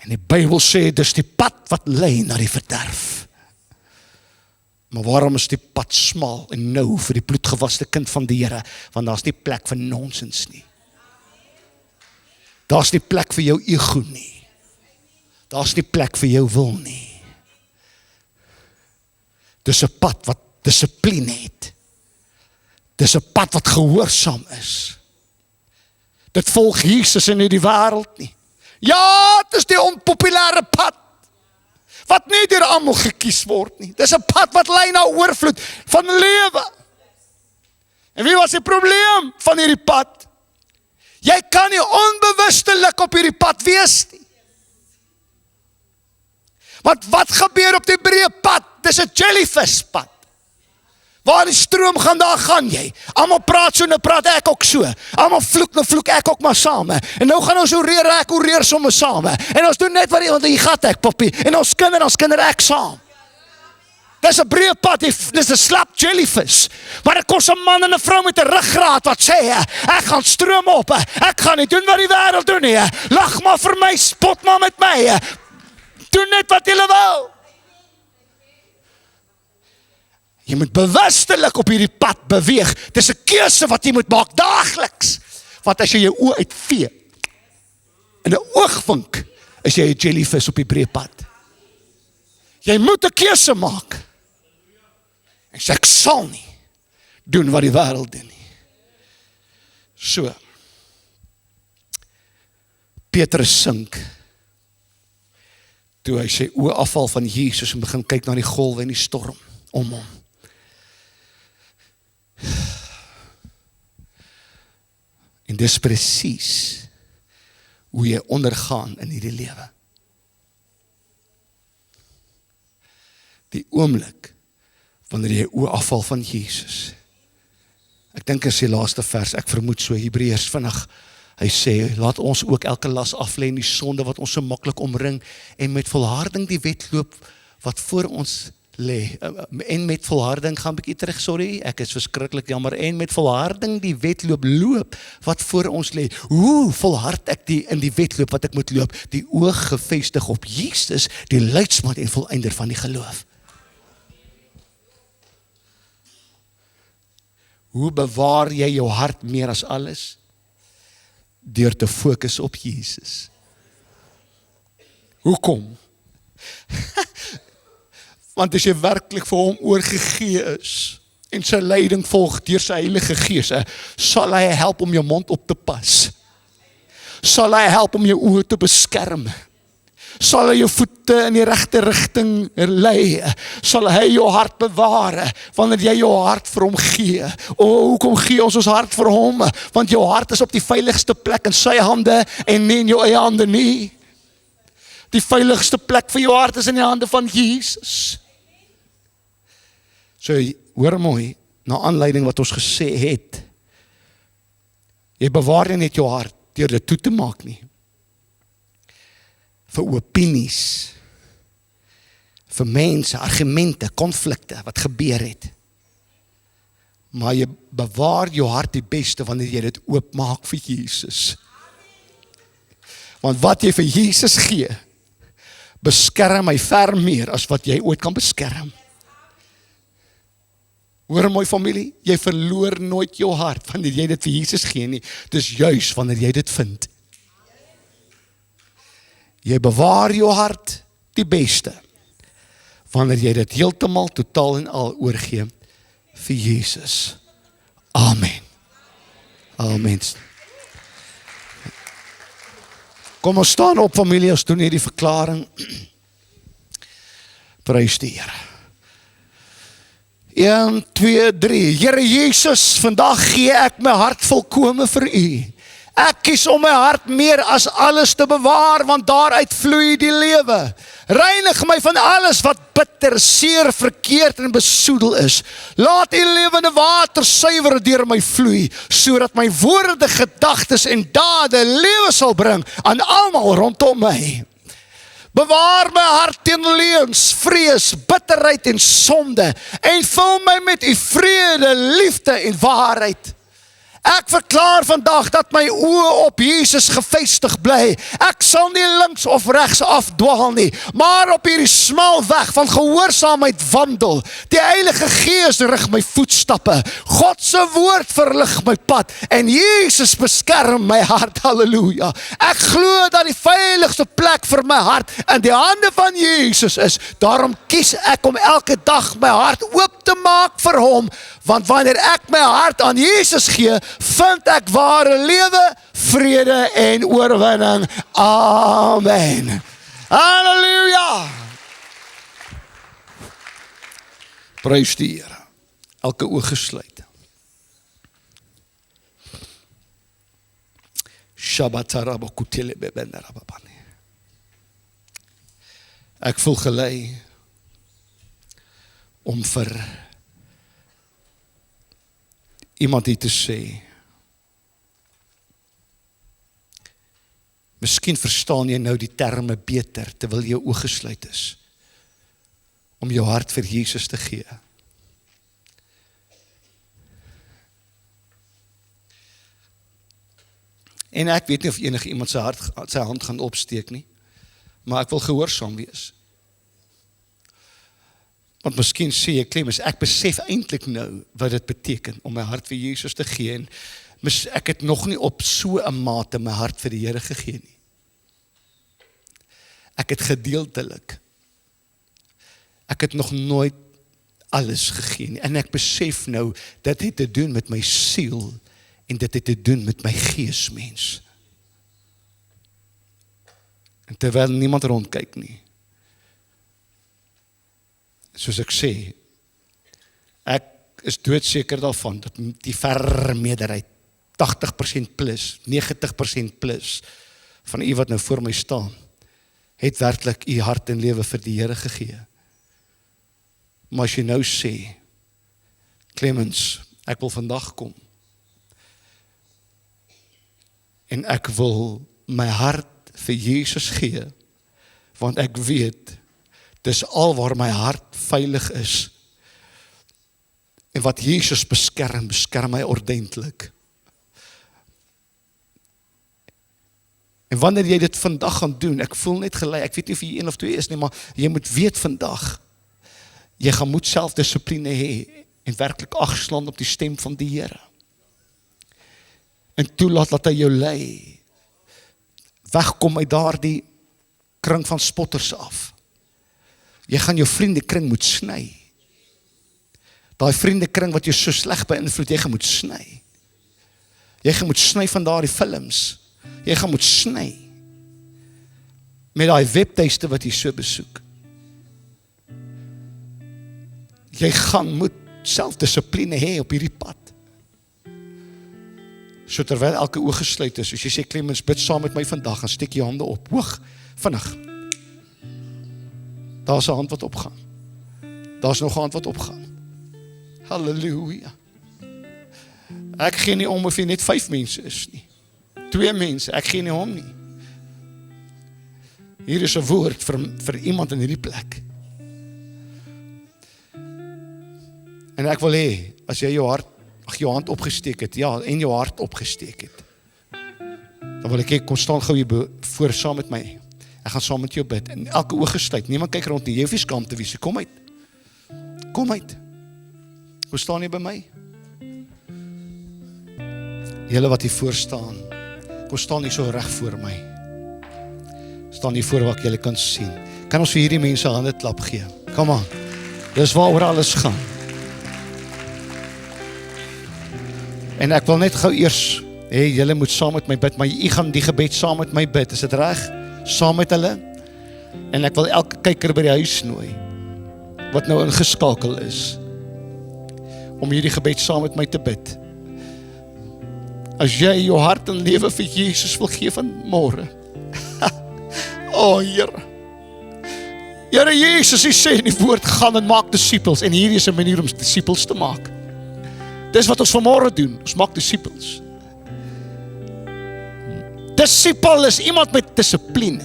En die Bybel sê, dis die pad wat lei na die verderf. Maar waarom is die pad smal en nou vir die bloedgewaste kind van die Here? Want daar's nie plek vir nonsens nie. Daar's nie plek vir jou ego nie. Daar's nie plek vir jou wil nie. Dis 'n pad wat dissipline het. Dis 'n pad wat gehoorsaam is. Dit volg Jesus en nie die wêreld nie. Ja, dit is die onpopulêre pad, wat nie deur almal gekies word nie. Dis 'n pad wat lei na oorvloed van lewe. En wie was die probleem van hierdie pad? Jy kan nie onbewustelik op hierdie pad wees nie. Want wat gebeur op die breë pad? Dis 'n jellyfish pad. Waar die stroom gaan, daar gaan jy. Almal praat so, nou praat ek ook so. Almal vloek, nou vloek ek ook maar same. En nou gaan ons oreer somme same. En ons doen net wat hier gaat ek, papi. En ons kinder ek saam. Dis 'n breë pad, dis 'n slap jellyfish. Maar dit kos 'n man en 'n vrou met 'n ruggraat wat sê, ek gaan stroom op. Ek gaan nie doen wat die wêreld doen nie. Lag maar vir my, spot maar met my. Doen net wat jy wil. Jy moet bewustelik op hierdie pad beweeg. Dis 'n keuse wat jy moet maak daagliks. Want as jy jou oë uitvee, in 'n oogwink, is jy 'n jellyfish op die breë pad. Jy moet 'n keuse maak. En sê, ek sal nie doen wat die wêreld doen nie. So. Petrus sink. Toe hy sy oë afval van Jesus en begin kyk na die golwe en die storm om hom. En dis presies hoe jy ondergaan in hierdie lewe. Die oomblik wanneer jy oë afval van Jesus. Ek dink is die laaste vers, ek vermoed so, Hebreërs vinnig. Hy sê, laat ons ook elke las aflê en die sonde wat ons so maklik omring en met volharding die wedloop wat voor ons lê. En met volharding, gaan 'n bietjie terug, sorry, ek is verskriklik jammer, en met volharding die wedloop loop wat voor ons lê. Hoe volhard ek in die wedloop wat ek moet loop? Die oog gefestig op Jesus, die leidsman en volëinder van die geloof. Hoe bewaar jy jou hart meer as alles? Deur te fokus op Jesus. Hoekom? Want as jy werklik vir hom oorgegee is en sy leiding volg deur sy Heilige Gees, sal hy help om jou mond op te pas. Sal hy help om jou oë te beskerm. Sal hy jou voete in die regte rigting lei. Sal hy jou hart bewaar wanneer jy jou hart vir hom gee. Hoekom gee ons hart vir hom? Want jou hart is op die veiligste plek in sy hande en nie in jou eie hande nie. Die veiligste plek vir jou hart is in die hande van Jesus. So, hoor mooi, na aanleiding wat ons gesê het, jy bewaar nie net jou hart deur dit toe te maak nie. Vir opinies, vir mense, argumente, konflikte wat gebeur het. Maar jy bewaar jou hart die beste wanneer jy dit oopmaak vir Jesus. Want wat jy vir Jesus gee, beskerm hy ver meer as wat jy ooit kan beskerm. Hoor mooi familie, jy verloor nooit jou hart wanneer jy dit vir Jesus gee nie. Dis juis wanneer jy dit vind. Jy bewaar jou hart die beste wanneer jy dit heeltemal, totaal en al oorgee vir Jesus. Amen. Amen. Kom ons staan op familie, ons doen hierdie verklaring. Prys die Here. 1, 2, 3. Here Jesus, vandag gee ek my hart volkome vir U. Ek kies om my hart meer as alles te bewaar, want daaruit vloei die lewe. Reinig my van alles wat bitter, seer, verkeerd en besoedel is. Laat U lewende water suiwer deur my vloei, sodat my woorde, gedagtes en dade lewe sal bring aan almal rondom my. Bewaar my hart teen leuns, vrees, bitterheid en sonde en vul my met u vrede, liefde en waarheid. Ek verklaar vandag dat my oë op Jesus gefestig bly. Ek sal nie links of regs afdwaal nie, maar op hierdie smal weg van gehoorsaamheid wandel. Die Heilige Gees rig my voetstappe. God se woord verlig my pad en Jesus beskerm my hart. Halleluja. Ek glo dat die veiligste plek vir my hart in die hande van Jesus is. Daarom kies ek om elke dag my hart oop te maak vir hom, want wanneer ek my hart aan Jesus gee, vind ek ware lewe, vrede en oorwinning. Amen. Halleluja. Prys die Here. Elke oog gesluit. Ek voel gelei om vir iemand hier te sê, miskien verstaan jy nou die terme beter, terwyl jou oë gesluit is, om jou hart vir Jesus te gee. En ek weet nie of enige iemand sy hand gaan opsteek nie, maar ek wil gehoorsaam wees. Want miskien sê jy, Clemens, ek besef eintlik nou wat dit beteken om my hart vir Jesus te gee, en ek het nog nie op so 'n mate my hart vir die Here gegee nie. Ek het gedeeltelik. Ek het nog nooit alles gegee nie, en ek besef nou, dit het te doen met my siel, en dit het te doen met my gees, mens. En terwyl niemand rondkyk nie, soos ek sê, ek is doodseker daarvan, dat die vermeerderheid, 80% plus, 90% plus, van u wat nou voor my staan, het werklik u hart en lewe vir die Here gegee. Maar as jy nou sê, Clemens, ek wil vandag kom, en ek wil my hart vir Jesus gee, want ek weet, dis al waar my hart veilig is, en wat Jesus beskerm my ordentlik. En wanneer jy dit vandag gaan doen, ek voel net gelei, ek weet nie of jy 1 of 2 is nie, maar jy moet weet vandag, jy gaan moet selfdissipline hê, en werklik ag slaan op die stem van die Here. En toelaat dat hy jou lei, wegkom uit daardie kring van spotters af. Jy gaan jou vriendekring moet sny. Daai vriendekring wat jou so sleg beïnvloed, jy gaan moet sny. Jy gaan moet sny van daardie films. Jy gaan moet sny met daai webtuiste wat jy so besoek. Jy gaan moet selfdissipline hê op hierdie pad. So terwyl elke oog gesluit is, as jy sê, Clemens, bid saam met my vandag, en steek jy hande op, hoog, vinnig. Daar's 'n hand wat opgaan. Daar's nog 'n hand wat opgaan. Halleluja. Ek gee nie om of jy net 5 mense is nie. 2 mense, ek gee nie om nie. Hier is 'n woord vir iemand in hierdie plek. En ek wil hê, as jy jou hand opgesteek het, ja, en jou hart opgesteek het, dan wil ek hê, kom staan gou hier voor saam met my. Ek gaan saam met jou bid, en elke oog gesluit, niemand kyk rond nie, jy hoef nie skaam te wees, kom uit. Kom uit. Hoe staan jy by my? Julle wat hier voor staan, kom staan hier so reg voor my. Staan hier voor waar ek julle kan sien. Kan ons vir hierdie mense hande klap gee? Kom aan. Dis waaroor alles gaan. En ek wil net gou eers, julle moet saam met my bid, maar jy gaan die gebed saam met my bid, is dit reg? Saam met hulle, en ek wil elke kyker by die huis nooi, wat nou ingeskakel is, om hierdie gebed saam met my te bid. As jy jou hart en lewe vir Jesus wil gee van môre, o Here, Here Jesus, jy sê in die woord, gaan en maak disippels, en hier is 'n manier om disippels te maak. Dis wat ons vanmôre doen, ons maak disippels. Disipel is iemand met dissipline.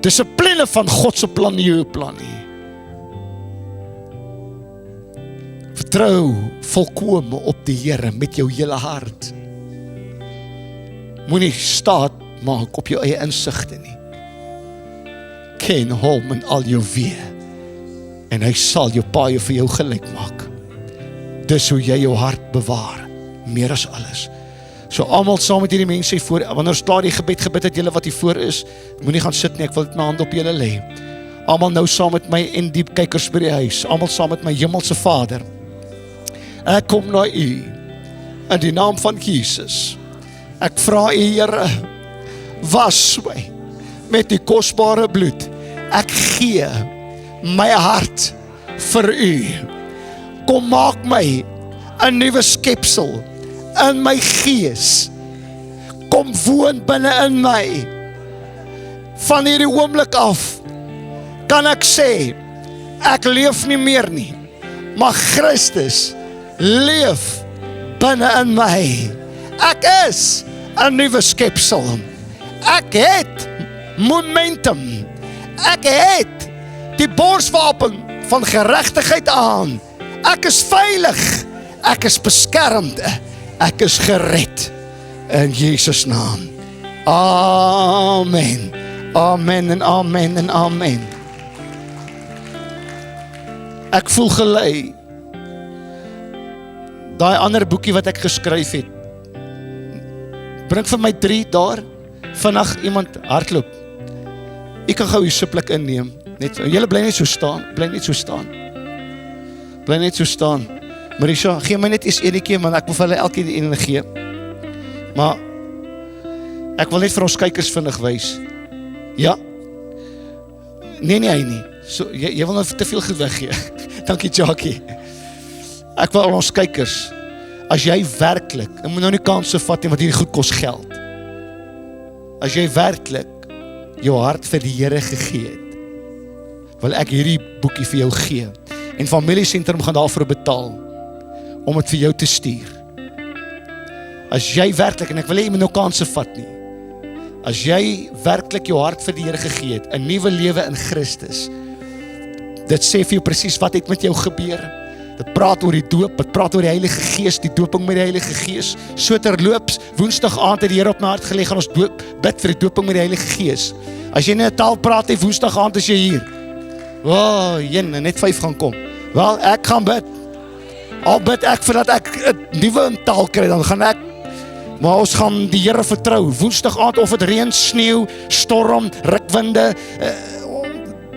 Dissipline van God se plan, nie jou plan nie. Vertrou volkome op die Here met jou hele hart. Moenie staat maak op jou eie insigte nie. Ken hom in al jou weë en hy sal jou paaie vir jou gelyk maak. Dis hoe jy jou hart bewaar, meer as alles. So almal saam met hierdie mense voor, wanneer ons klaar die gebed gebid het, julle wat hier voor is, moenie gaan sit nie, ek wil dit my hand op julle lê. Almal nou saam met my en die kykers by die huis, almal saam met my hemelse Vader. Ek kom na u in die naam van Jesus. Ek vra u Here, was my met die kosbare bloed. Ek gee my hart vir u. Kom maak my 'n nuwe skepsel in my gees. Kom woon binne in my. Van hierdie oomblik af kan ek sê, ek leef nie meer nie, maar Christus leef binne in my. Ek is 'n nuwe skepsel. Ek het momentum. Ek het die borswapen van geregtigheid aan. Ek is veilig. Ek is beskermd. Ek is gered. In Jesus naam. Amen. Amen en amen en amen. Ek voel gelei. Daai ander boekie wat ek geskryf het. Bring vir my 3 daar. Vandag iemand hardloop. Ek kan gou die siplik inneem. Net, julle bly net so staan. Bly net so staan. Bly net so staan. Marisha, gee my net eens enetjie, man, ek wil vir hulle elkeen die ene gee. Maar ek wil net vir ons kykers vinnig wys. Ja? Nee, hy nie. So, jy wil nou te veel goed weggee. Dankie, Jackie. Ek wil ons kykers, as jy werklik, en moet nou nie kanse vat nie, want hierdie goed kos geld. As jy werklik jou hart vir die Here gegee het, wil ek hierdie boekie vir jou gee. En Familiesentrum gaan daarvoor betaal, om het vir jou te stuur. As jy werklik, en ek wil nie nou kanse vat nie, as jy werklik jou hart vir die Here gegee het, 'n nuwe lewe in Christus, dit sê vir jou presies wat het met jou gebeur. Dit praat oor die doop, dit praat oor die Heilige Gees, die dooping met die Heilige Gees. So terloops, Woensdag aand het die Here op my hart gelê, gaan ons bid vir die dooping met die Heilige Gees. As jy in 'n taal praat, hy Woensdag aand is jy hier. Net 5 gaan kom. Wel, ek gaan bid. Al bid ek voordat ek 'n nuwe taal kry, dan gaan ek, maar ons gaan die Here vertrou. Woensdag aand, of het reën, sneeu, storm, rukwinde,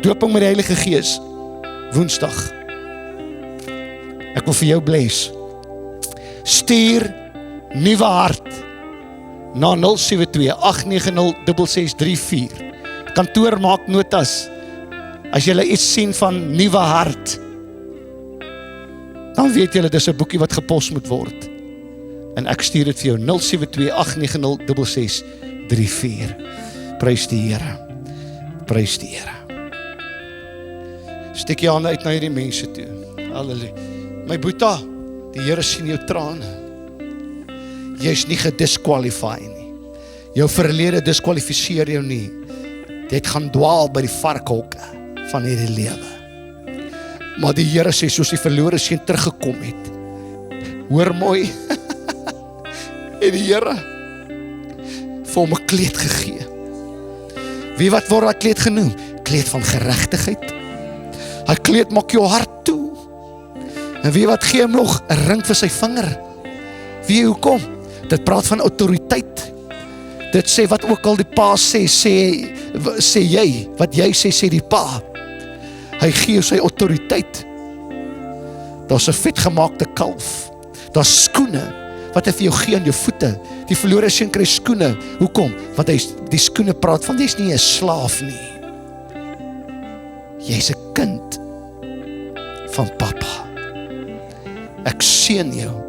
dooping met die Heilige Gees. Woensdag. Ek wil vir jou bless. Stuur nuwe hart na 072-890-6634. Kantoor maak notas. As jy iets sien van nuwe hart, dan weet julle, dis 'n boekie wat gepos moet word. En ek stuur dit vir jou, 072-890-6634. Prys die Here. Prys die Here. Steek jy hande uit na hierdie mense toe. Halleluja. My boeta, die Here sien jou trane. Jy is nie gedisqualify nie. Jou verlede diskwalifiseer jou nie. Jy het gaan dwaal by die varkhokke van hierdie lewe. Maar die Here sê, soos die verlore seun teruggekom het, hoor mooi, en die Here vir hom 'n kleed gegee. Wie wat word dat kleed genoem? Kleed van geregtigheid. Hy kleed maak jou hart toe. En wie wat gee hom nog 'n ring vir sy vinger? Wie, hoekom? Dit praat van autoriteit. Dit sê wat ook al die pa sê jy. Wat jy sê die pa. Hy gee sy autoriteit. Daar's 'n vetgemaakte kalf. Daar's skoene wat hy vir jou gee aan jou voete. Die verlore seun kry skoene. Hoekom? Want die skoene praat van, jy's nie 'n slaaf nie. Jy's 'n kind van Papa. Ek seën jou